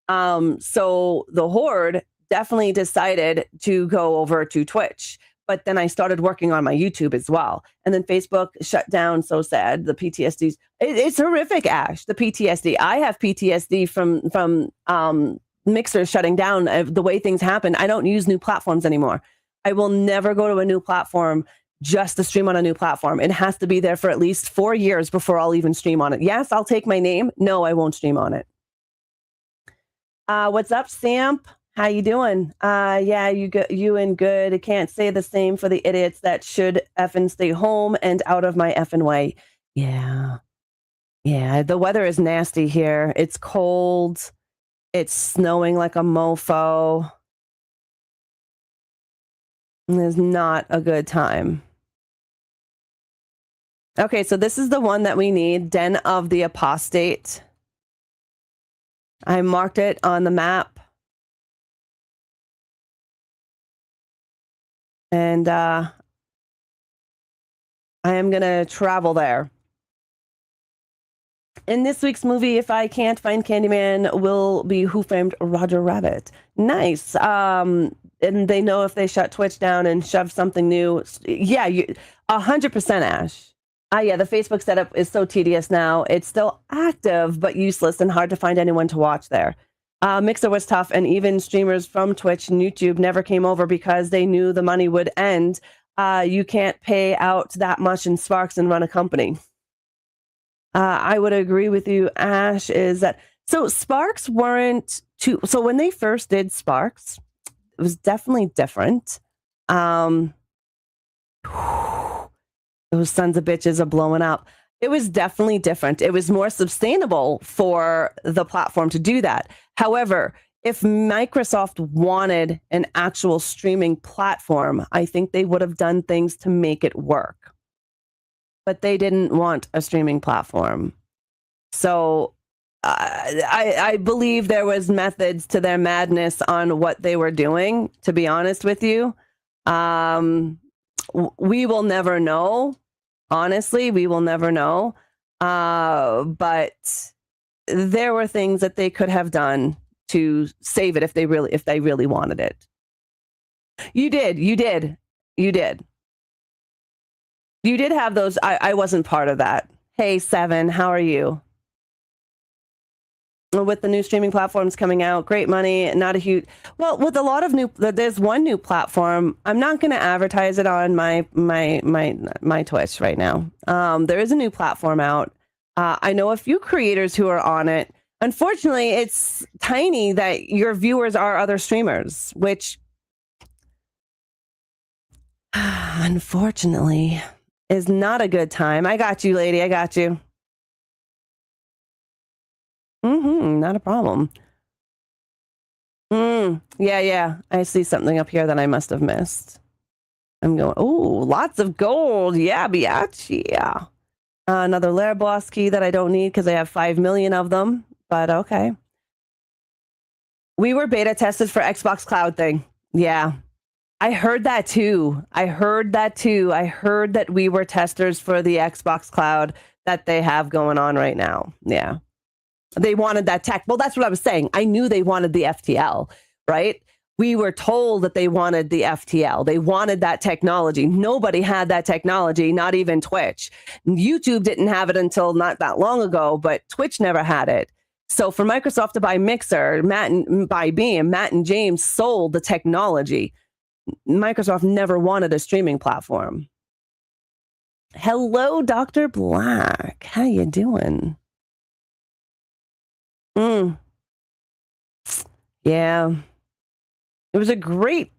So the Horde definitely decided to go over to Twitch, but then I started working on my YouTube as well. And then Facebook shut down. So sad. The PTSDs, it's horrific, Ash, the PTSD. I have PTSD from Mixer shutting down, the way things happen. I don't use new platforms anymore. I will never go to a new platform just to stream on a new platform. It has to be there for at least 4 years before I'll even stream on it. Yes, I'll take my name. No, I won't stream on it. What's up, Samp? How you doing? Yeah, you and good. I can't say the same for the idiots that should effing stay home and out of my effing way. Yeah. Yeah, the weather is nasty here. It's cold. It's snowing like a mofo. It's not a good time. Okay, so this is the one that we need, Den of the Apostate. I marked it on the map. And I am going to travel there. In this week's movie, if I can't find Candyman, will be Who Framed Roger Rabbit. Nice. And they know if they shut Twitch down and shove something new. Yeah, 100% Ash. Yeah, the Facebook setup is so tedious now. It's still active, but useless and hard to find anyone to watch there. Mixer was tough, and even streamers from Twitch and YouTube never came over because they knew the money would end. You can't pay out that much in Sparks and run a company. I would agree with you, Ash, is that... So Sparks weren't too... So when they first did Sparks, it was definitely different. Those sons of bitches are blowing up. It was definitely different. It was more sustainable for the platform to do that. However, if Microsoft wanted an actual streaming platform, I think they would have done things to make it work. But they didn't want a streaming platform. So I believe there was methods to their madness on what they were doing, to be honest with you. We will never know. Honestly, we will never know. But there were things that they could have done to save it if they really wanted it. You did have those. I wasn't part of that. Hey, Seven, how are you? With the new streaming platforms coming out, great money, not a huge... Well, with a lot of there's one new platform. I'm not going to advertise it on my Twitch right now. There is a new platform out. I know a few creators who are on it. Unfortunately, it's tiny that your viewers are other streamers, which unfortunately is not a good time. I got you, lady. I got you. Not a problem. Yeah. I see something up here that I must have missed. I'm going, oh, lots of gold. Yeah, biatch. Yeah. Another lair boss key that I don't need because I have 5 million of them. But okay. We were beta tested for Xbox Cloud thing. Yeah. I heard that too. I heard that we were testers for the Xbox Cloud that they have going on right now. Yeah. They wanted that tech. Well, that's what I was saying. I knew they wanted the FTL, right? We were told that they wanted the FTL. They wanted that technology. Nobody had that technology, not even Twitch. YouTube didn't have it until not that long ago, but Twitch never had it. So for Microsoft to buy Mixer, buy Beam, Matt and James sold the technology. Microsoft never wanted a streaming platform. Hello, Dr. Black. How you doing? Yeah. It was a great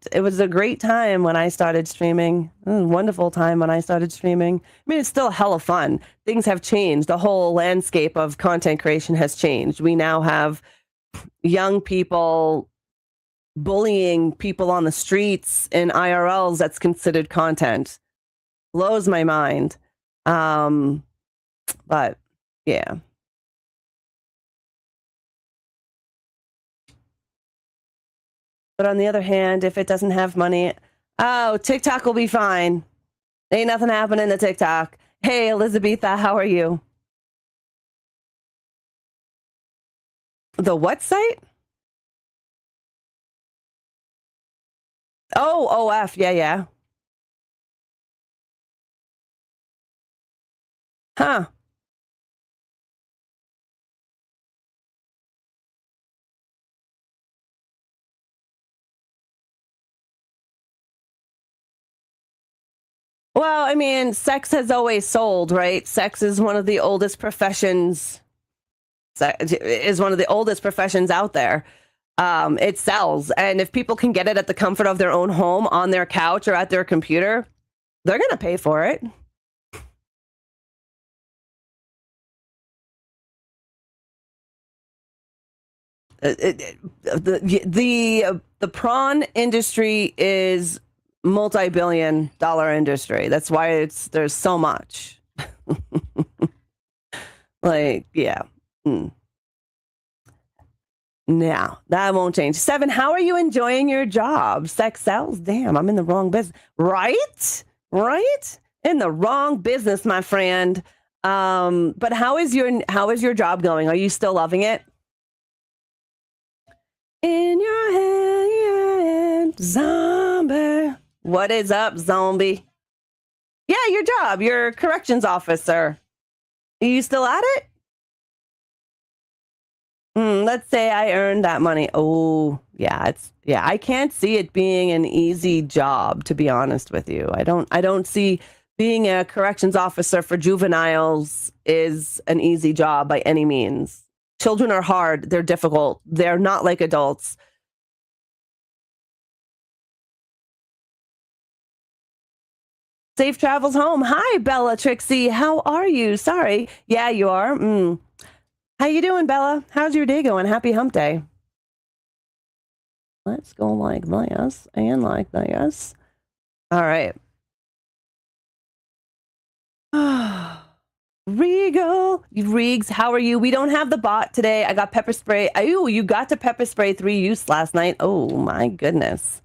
time when I started streaming. It was a wonderful time when I started streaming. I mean, it's still hella fun. Things have changed. The whole landscape of content creation has changed. We now have young people bullying people on the streets in IRLs. That's considered content. Blows my mind. But yeah. But on the other hand, if it doesn't have money, oh, TikTok will be fine. Ain't nothing happening to TikTok. Hey, Elizabetha, how are you? The what site? Oh, OF. Yeah, yeah. Huh. Well, I mean, sex has always sold, right? Sex is one of the oldest professions. Is one of the oldest professions out there. It sells, and if people can get it at the comfort of their own home, on their couch or at their computer, they're gonna pay for it. The prawn industry is multi-billion-dollar industry. That's why there's so much. Like, yeah. No, that won't change. 7, how are you enjoying your job? Sex sells? Damn, I'm in the wrong business. Right? Right? In the wrong business, my friend. But how is your job going? Are you still loving it? In your hand, zombie. What is up, zombie? Yeah, your job, your corrections officer. Are you still at it? Let's say I earned that money. Oh, yeah, I can't see it being an easy job, to be honest with you. I don't see being a corrections officer for juveniles is an easy job by any means. Children are hard, they're difficult. They're not like adults. Safe travels home. Hi, Bella Trixie. How are you? Sorry. Yeah, you are. How you doing, Bella? How's your day going? Happy hump day. Let's go like this and like this. All right. Regs, how are you? We don't have the bot today. I got pepper spray. Oh, you got to pepper spray 3 use last night. Oh, my goodness.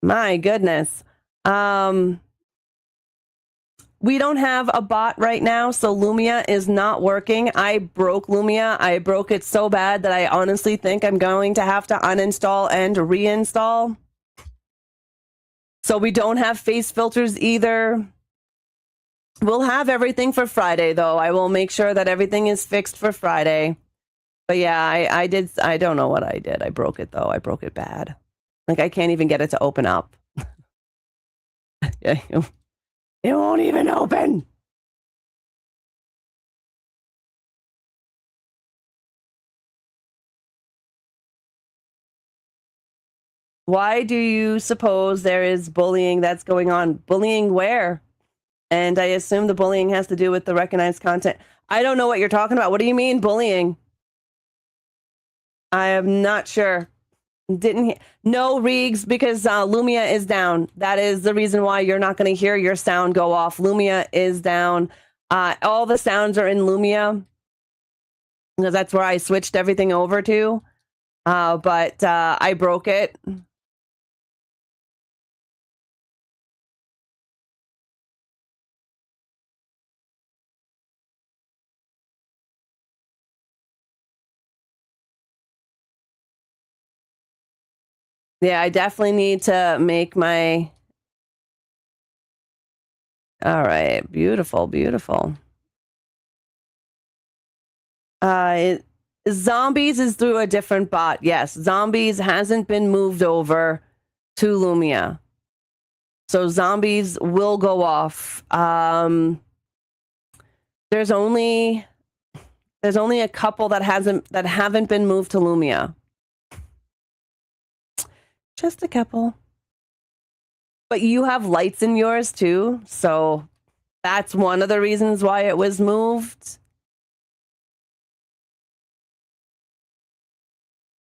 My goodness. We don't have a bot right now, so Lumia is not working. I broke Lumia. I broke it so bad that I honestly think I'm going to have to uninstall and reinstall. So we don't have face filters either. We'll have everything for Friday, though. I will make sure that everything is fixed for Friday. But yeah, I did. I don't know what I did. I broke it, though. I broke it bad. Like, I can't even get it to open up. Yeah. It won't even open. Why do you suppose there is bullying that's going on? Bullying where? And I assume the bullying has to do with the recognized content. I don't know what you're talking about. What do you mean bullying? I am not sure. No, Regs, because Lumia is down. That is the reason why you're not going to hear your sound go off. Lumia is down. All the sounds are in Lumia because that's where I switched everything over to. But I broke it. Yeah, I definitely need to make my... All right, beautiful, beautiful. Zombies is through a different bot. Yes, Zombies hasn't been moved over to Lumia. So Zombies will go off. There's only a couple that haven't been moved to Lumia. Just a couple. But you have lights in yours too, so that's one of the reasons why it was moved.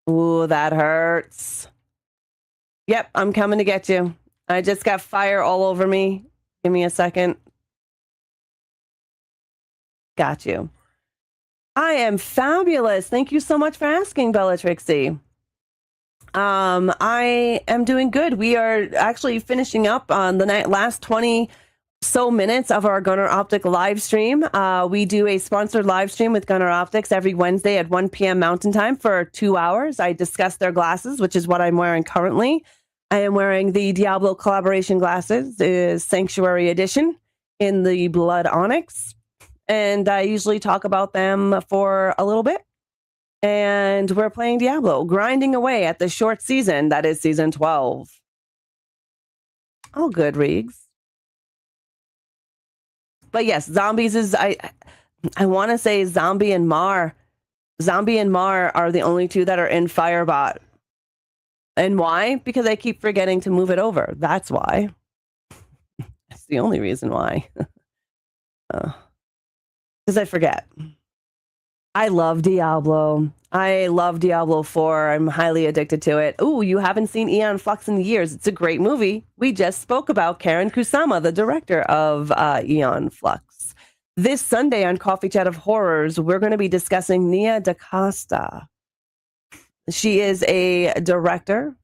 Ooh, that hurts. Yep, I'm coming to get you. I just got fire all over me. Give me a second. Got you. I am fabulous. Thank you so much for asking, Bellatrixie. I am doing good. We are actually finishing up on the last 20 so minutes of our Gunnar Optic live stream. We do a sponsored live stream with Gunnar Optics every Wednesday at 1 p.m. Mountain Time for 2 hours. I discuss their glasses, which is what I'm wearing currently. I am wearing the Diablo collaboration glasses, the Sanctuary Edition in the Blood Onyx. And I usually talk about them for a little bit. And we're playing Diablo, grinding away at the short season that is season 12. All good, Reegs. But yes, Zombies is... I want to say Zombie and Mar. Zombie and Mar are the only two that are in Firebot. And why? Because I keep forgetting to move it over. That's why. That's the only reason why. Because I forget. I love Diablo. I love Diablo 4. I'm highly addicted to it. Ooh, you haven't seen Aeon Flux in years. It's a great movie. We just spoke about Karen Kusama, the director of Aeon Flux. This Sunday on Coffee Chat of Horrors, we're going to be discussing Nia DaCosta. She is a director,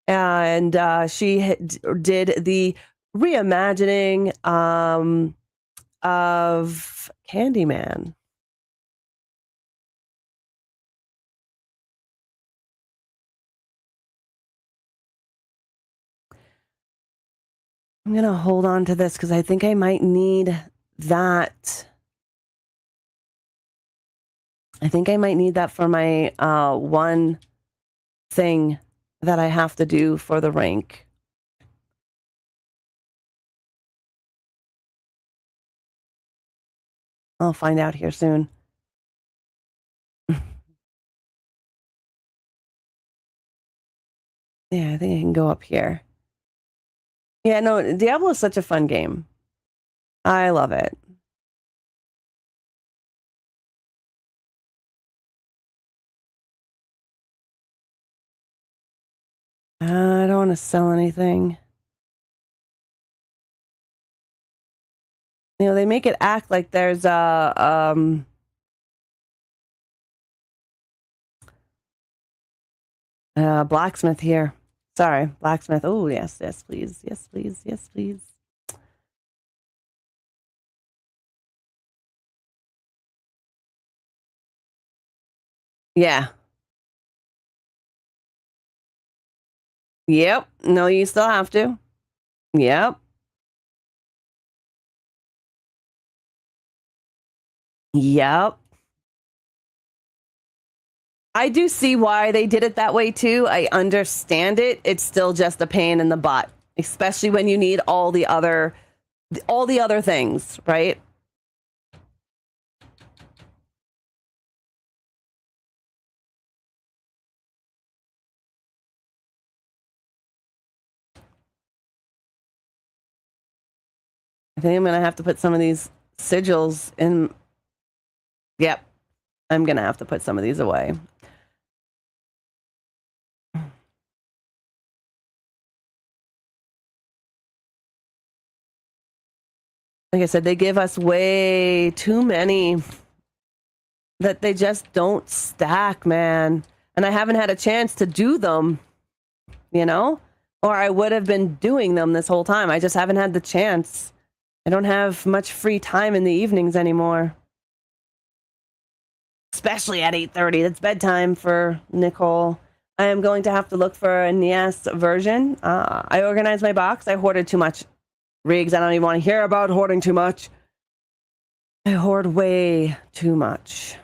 and she did the reimagining of Candyman. I'm going to hold on to this because I think I might need that. I think I might need that for my one thing that I have to do for the rank. I'll find out here soon. Yeah, I think I can go up here. Yeah, no, Diablo is such a fun game. I love it. I don't want to sell anything. You know, they make it act like there's a blacksmith here. Sorry, blacksmith. Oh, yes, yes, please. Yes, please. Yes, please. Yeah. Yep. No, you still have to. Yep. Yep. I do see why they did it that way too. I understand it. It's still just a pain in the butt, especially when you need all the other things, right? I think I'm going to have to put some of these sigils in. Yep. I'm going to have to put some of these away. Like I said, they give us way too many that they just don't stack, man. And I haven't had a chance to do them, you know? Or I would have been doing them this whole time. I just haven't had the chance. I don't have much free time in the evenings anymore. Especially at 8:30. That's bedtime for Nicole. I am going to have to look for a NES version. I organized my box. I hoarded too much. Riggs, I don't even want to hear about hoarding too much. I hoard way too much.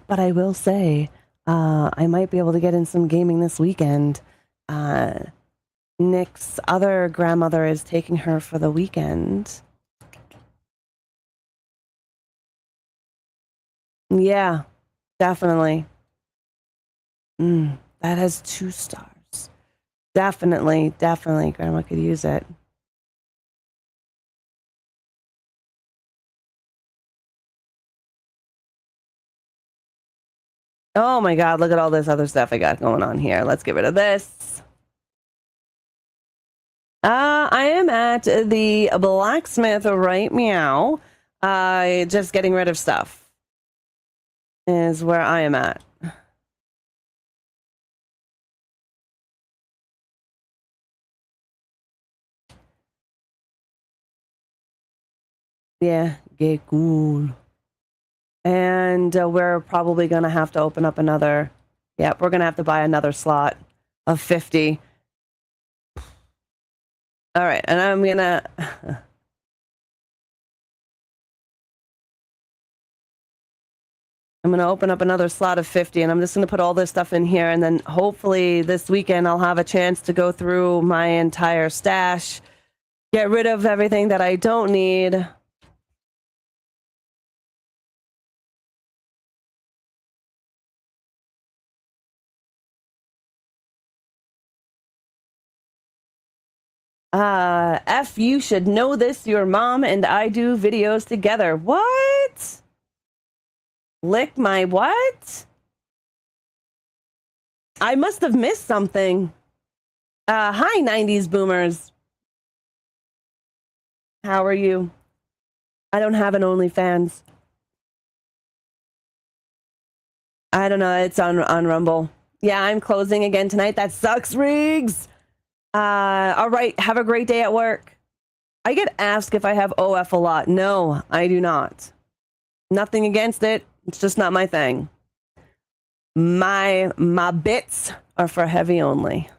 But I will say, I might be able to get in some gaming this weekend. Nick's other grandmother is taking her for the weekend. Yeah, definitely. That has 2 stars. Definitely, grandma could use it. Oh my god, look at all this other stuff I got going on here. Let's get rid of this. I am at the blacksmith right meow. Just getting rid of stuff is where I am at. Yeah, get cool. And we're probably going to have to open up another. Yep, we're going to have to buy another slot of 50. All right, and I'm going to... I'm going to open up another slot of 50, and I'm just going to put all this stuff in here, and then hopefully this weekend I'll have a chance to go through my entire stash, get rid of everything that I don't need. F, you should know this. Your mom and I do videos together. What? Lick my what? I must have missed something. Hi, 90s boomers. How are you? I don't have an OnlyFans. I don't know. It's on Rumble. Yeah, I'm closing again tonight. That sucks, Riggs. All right. Have a great day at work. I get asked if I have OF a lot. No, I do not. Nothing against it. It's just not my thing. My bits are for heavy only.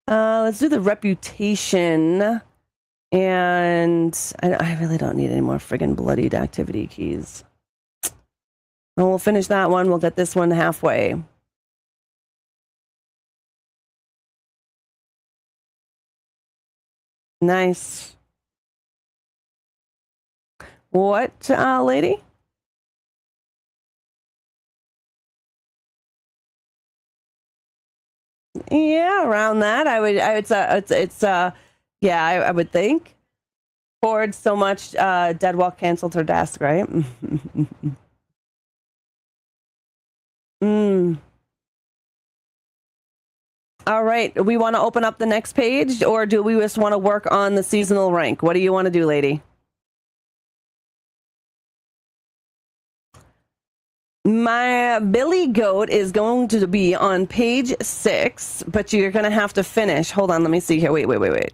Let's do the reputation. And I really don't need any more friggin' bloodied activity keys. And we'll finish that one. We'll get this one halfway. Nice. What, lady? Yeah, around that. Yeah, I would think. Poured so much, Deadwalk canceled her desk, right? All right. We want to open up the next page, or do we just want to work on the seasonal rank? What do you want to do, lady? My Billy Goat is going to be on page 6, but you're going to have to finish. Hold on. Let me see here. Wait.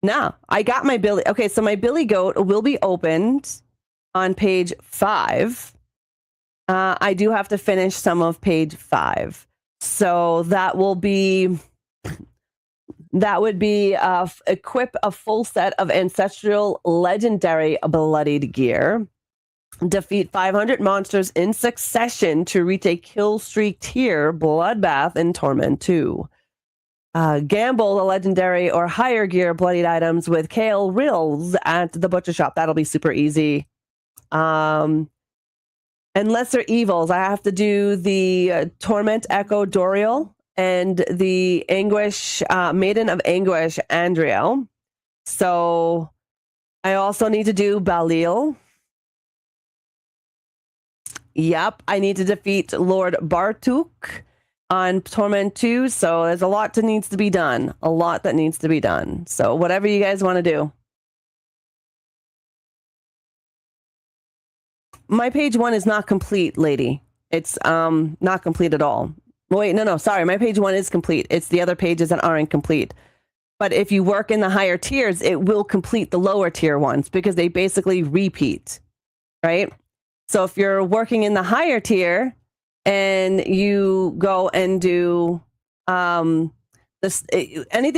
No, I got my Billy. Okay, so my Billy Goat will be opened on page 5. I do have to finish some of page 5. So that would be equip a full set of ancestral legendary bloodied gear. Defeat 500 monsters in succession to reach a kill streak tier, Bloodbath in Torment 2. Gamble the legendary or higher gear bloodied items with Kale Rills at the butcher shop. That'll be super easy. And lesser evils, I have to do the Torment Echo Doriel and the Anguish, Maiden of Anguish Andriel. So I also need to do Balil. Yep, I need to defeat Lord Bartuk on Torment 2, so there's a lot that needs to be done. A lot that needs to be done. So whatever you guys want to do. My page 1 is not complete, lady. It's not complete at all. Wait, no, sorry. My page 1 is complete. It's the other pages that aren't complete. But if you work in the higher tiers, it will complete the lower tier ones because they basically repeat, right? So if you're working in the higher tier and you go and do anything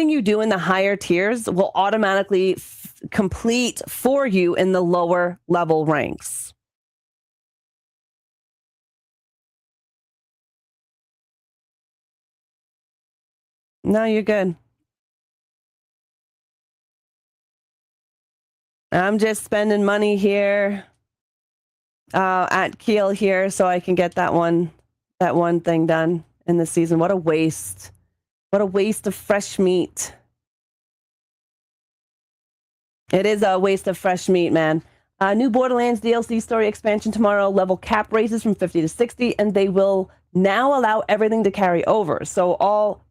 you do in the higher tiers will automatically complete for you in the lower level ranks. No, you're good. I'm just spending money here at Kiel here so I can get that one thing done in the season. What a waste. What a waste of fresh meat. It is a waste of fresh meat, man. New Borderlands DLC story expansion tomorrow. Level cap raises from 50 to 60, and they will now allow everything to carry over. So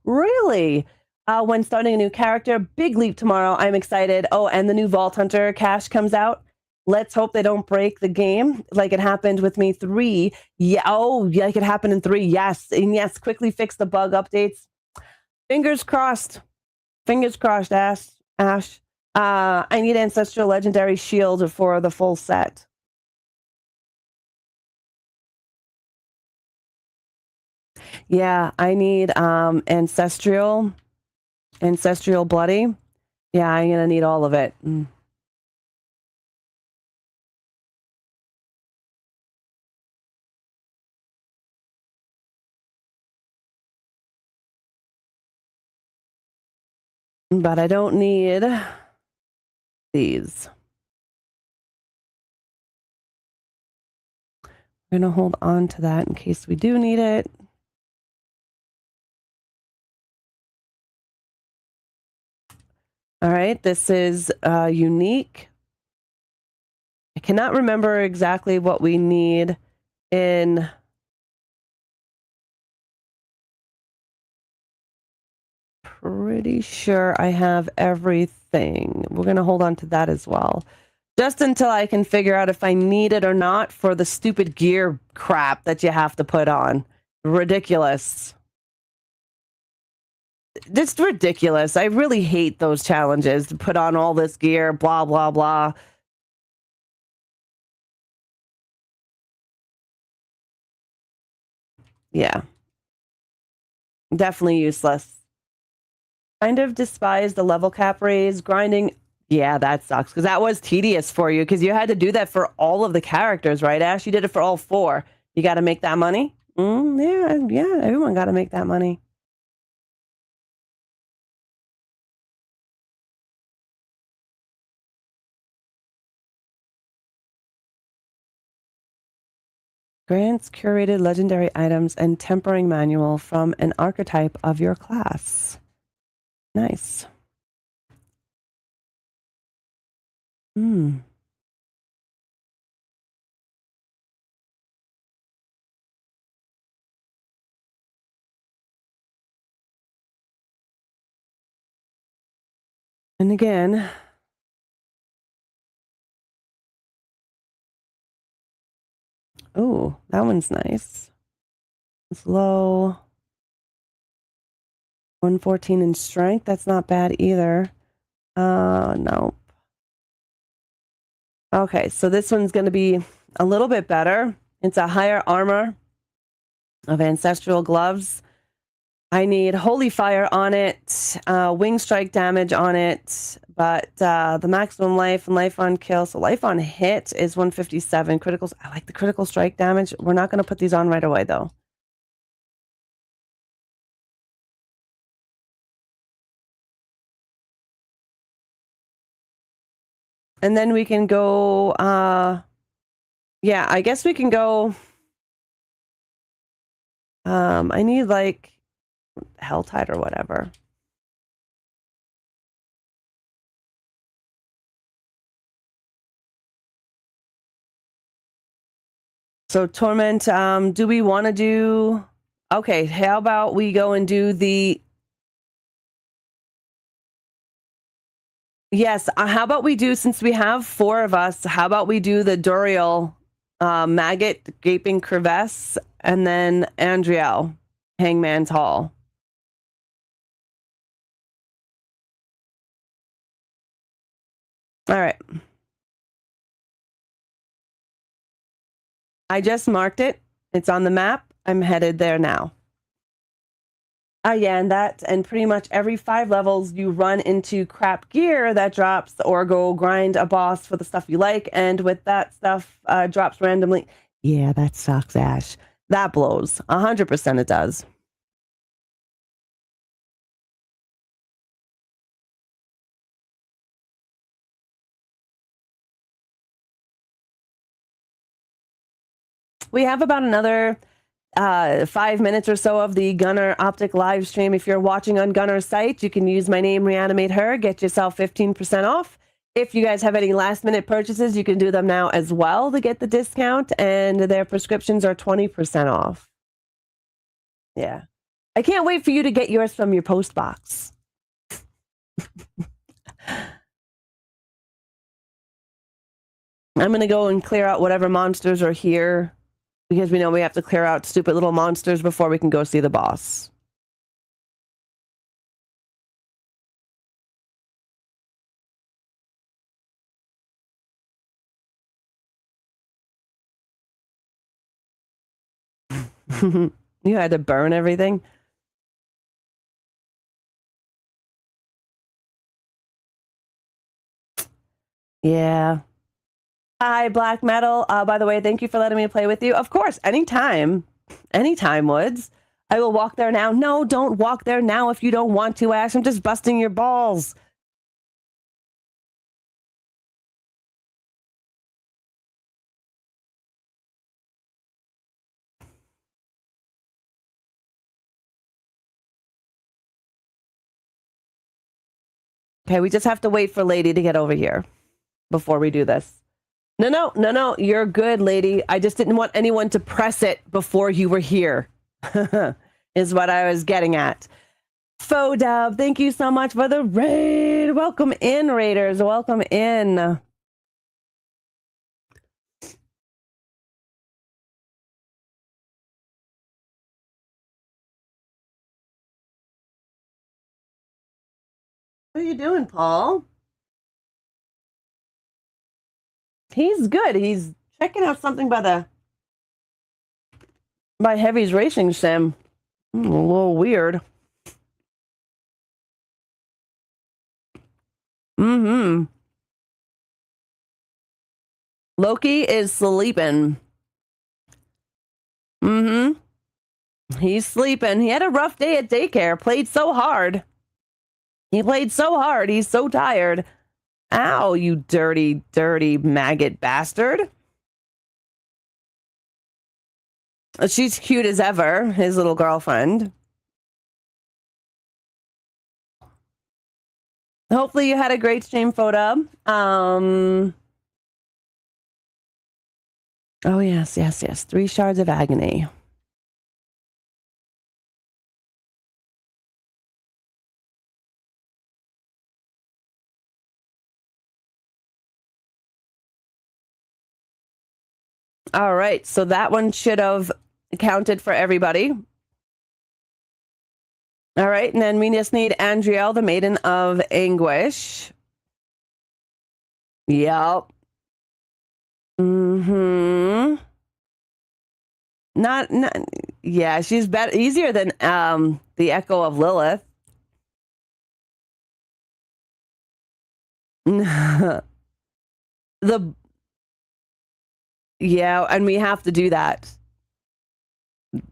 when starting a new character, big leap tomorrow. I'm excited. Oh, and the new Vault Hunter cache comes out. Let's hope they don't break the game like it happened with me 3. Yeah. Oh, yeah, like it happened in 3. Yes. And yes, quickly fix the bug updates. Fingers crossed. Fingers crossed, Ash. I need Ancestral Legendary Shield for the full set. Yeah, I need Ancestral Bloody. Yeah, I'm going to need all of it. But I don't need these. We're going to hold on to that in case we do need it. All right, this is unique. I cannot remember exactly what we need in... Pretty sure I have everything. We're going to hold on to that as well. Just until I can figure out if I need it or not for the stupid gear crap that you have to put on. Ridiculous. It's ridiculous. I really hate those challenges to put on all this gear, blah, blah, blah. Yeah. Definitely useless. Kind of despise the level cap raise. Grinding. Yeah, that sucks because that was tedious for you because you had to do that for all of the characters, right, Ash? You did it for all 4. You got to make that money? Yeah, everyone got to make that money. Grants curated legendary items and tempering manual from an archetype of your class. Nice. And again, oh, that one's nice. It's low. 114 in strength. That's not bad either. No. Okay, so this one's going to be a little bit better. It's a higher armor of ancestral gloves. I need holy fire on it, wing strike damage on it, but the maximum life and life on kill, so life on hit is 157. Criticals, I like the critical strike damage. We're not going to put these on right away, though. And then we can go, yeah, I guess we can go, I need like Helltide or whatever. So Torment, do we want to do, okay, how about we go and do the, yes, how about we do, since we have 4 of us, how about we do the Duriel, Maggot, Gaping Crevasse, and then Andriel, Hangman's Hall. All right. I just marked it. It's on the map. I'm headed there now. Yeah, and pretty much every 5 levels you run into crap gear that drops, or go grind a boss for the stuff you like, and with that stuff drops randomly. Yeah, that sucks, Ash. That blows. 100% it does. We have about another 5 minutes or so of the Gunnar Optic live stream. If you're watching on Gunnar's site, you can use my name, ReAnimateHer, get yourself 15% off. If you guys have any last minute purchases, you can do them now as well to get the discount, and their prescriptions are 20% off. Yeah. I can't wait for you to get yours from your post box. I'm going to go and clear out whatever monsters are here, because we know we have to clear out stupid little monsters before we can go see the boss. You had to burn everything? Yeah. Hi, Black Metal. By the way, thank you for letting me play with you. Of course, anytime. Anytime, Woods. I will walk there now. No, don't walk there now if you don't want to, Ash. I'm just busting your balls. Okay, we just have to wait for Lady to get over here before we do this. No. You're good, Lady. I just didn't want anyone to press it before you were here, is what I was getting at. Faux Dub, thank you so much for the raid. Welcome in, Raiders. Welcome in. What are you doing, Paul? He's good. He's checking out something by Heavy's racing sim. A little weird. Mm-hmm. Loki is sleeping. Mm-hmm. He's sleeping. He had a rough day at daycare. Played so hard. He played so hard. He's so tired. Ow, you dirty, dirty maggot bastard. She's cute as ever, his little girlfriend. Hopefully you had a great stream, photo. Oh, yes. 3 shards of agony. All right, so that one should have counted for everybody. All right, and then we just need Andriel, the Maiden of Anguish. Yep. Mm-hmm. Not, yeah, she's better, easier than the Echo of Lilith. the Yeah, and we have to do that.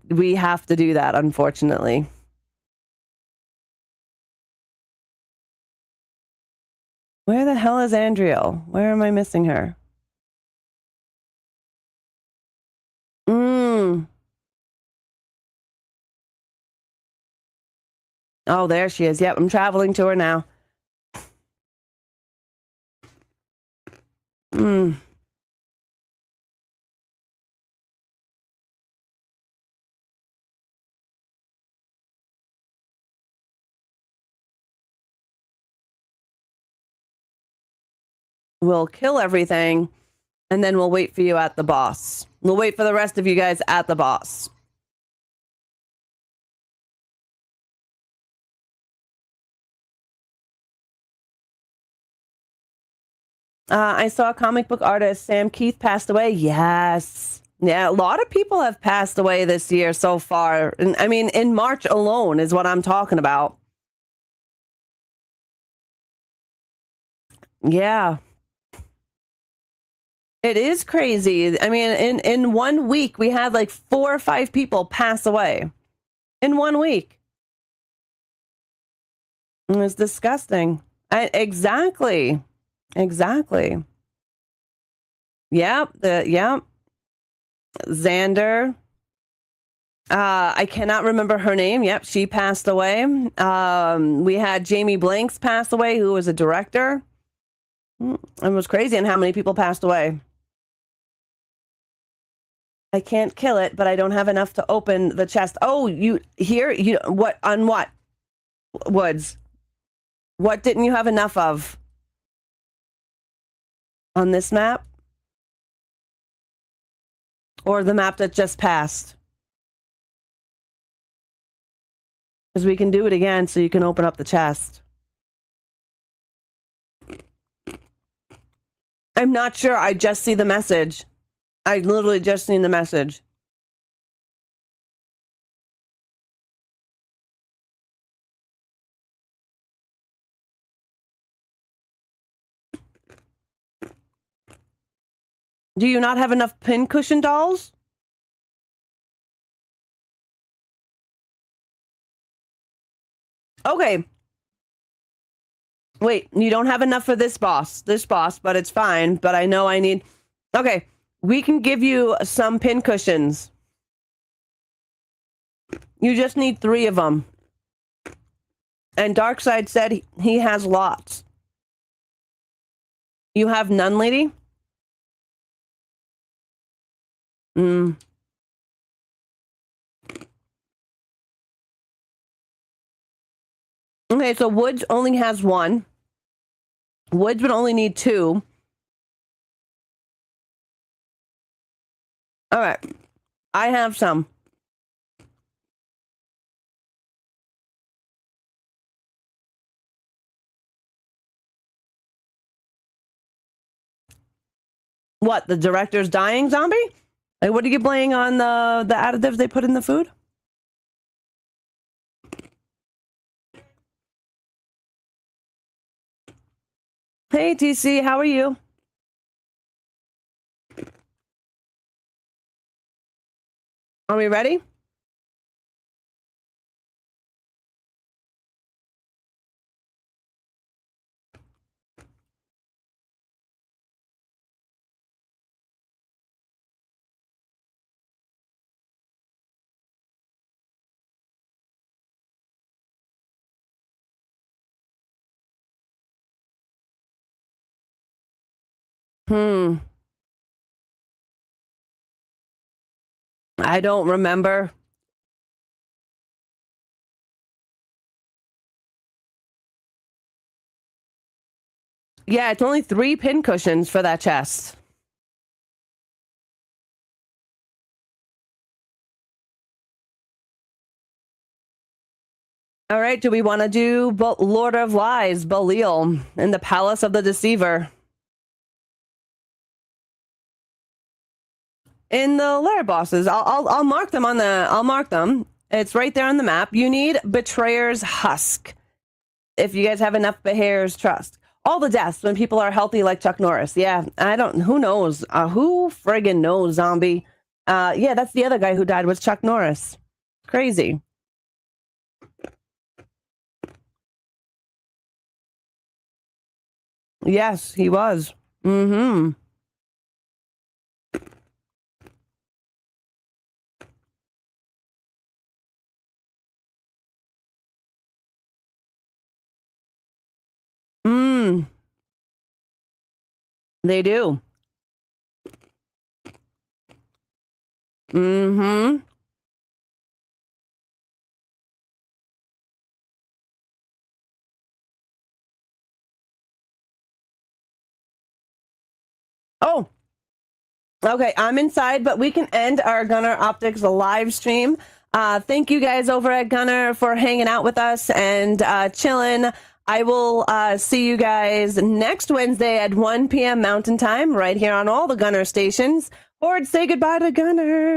We have to do that, unfortunately. Where the hell is Andriel? Where am I missing her? Oh, there she is. Yep, I'm traveling to her now. We'll kill everything, and then we'll wait for you at the boss. We'll wait for the rest of you guys at the boss. I saw a comic book artist, Sam Keith, passed away. Yes. Yeah, a lot of people have passed away this year so far. And I mean, in March alone is what I'm talking about. Yeah. It is crazy. I mean, in 1 week, we had like 4 or 5 people pass away. In 1 week. It was disgusting. Exactly. Exactly. Yep. Yep. Xander. I cannot remember her name. Yep, she passed away. We had Jamie Blanks pass away, who was a director. It was crazy and how many people passed away. I can't kill it, but I don't have enough to open the chest. Oh, you what on what? Woods. What didn't you have enough of? On this map? Or the map that just passed? Because we can do it again so you can open up the chest. I'm not sure. I just see the message. I literally just seen the message. Do you not have enough pincushion dolls? Okay. Wait, you don't have enough for this boss, but it's fine. But I know I need... Okay, we can give you some pincushions. You just need 3 of them. And Darkseid said he has lots. You have none, lady? Okay, so Woods only has 1. Woods would only need 2. All right. I have some. What, the director's dying zombie? Like, what are you blaming on the additives they put in the food? Hey, TC, how are you? Are we ready? I don't remember. Yeah, it's only 3 pincushions for that chest. All right, do we want to do Lord of Lies, Belial, in the Palace of the Deceiver? In the lair bosses, I'll mark them on the. I'll mark them. It's right there on the map. You need Betrayer's Husk. If you guys have enough Betrayer's Trust. All the deaths when people are healthy like Chuck Norris. Yeah, I don't. Who knows? Who friggin' knows, zombie? Yeah, that's the other guy who died was Chuck Norris. Crazy. Yes, he was. Mm-hmm. They do. Mm-hmm. Oh. Okay, I'm inside, but we can end our Gunnar Optics live stream. Thank you guys over at Gunnar for hanging out with us and chilling. I will see you guys next Wednesday at 1 p.m. Mountain Time right here on all the Gunnar stations. Or say goodbye to Gunnar.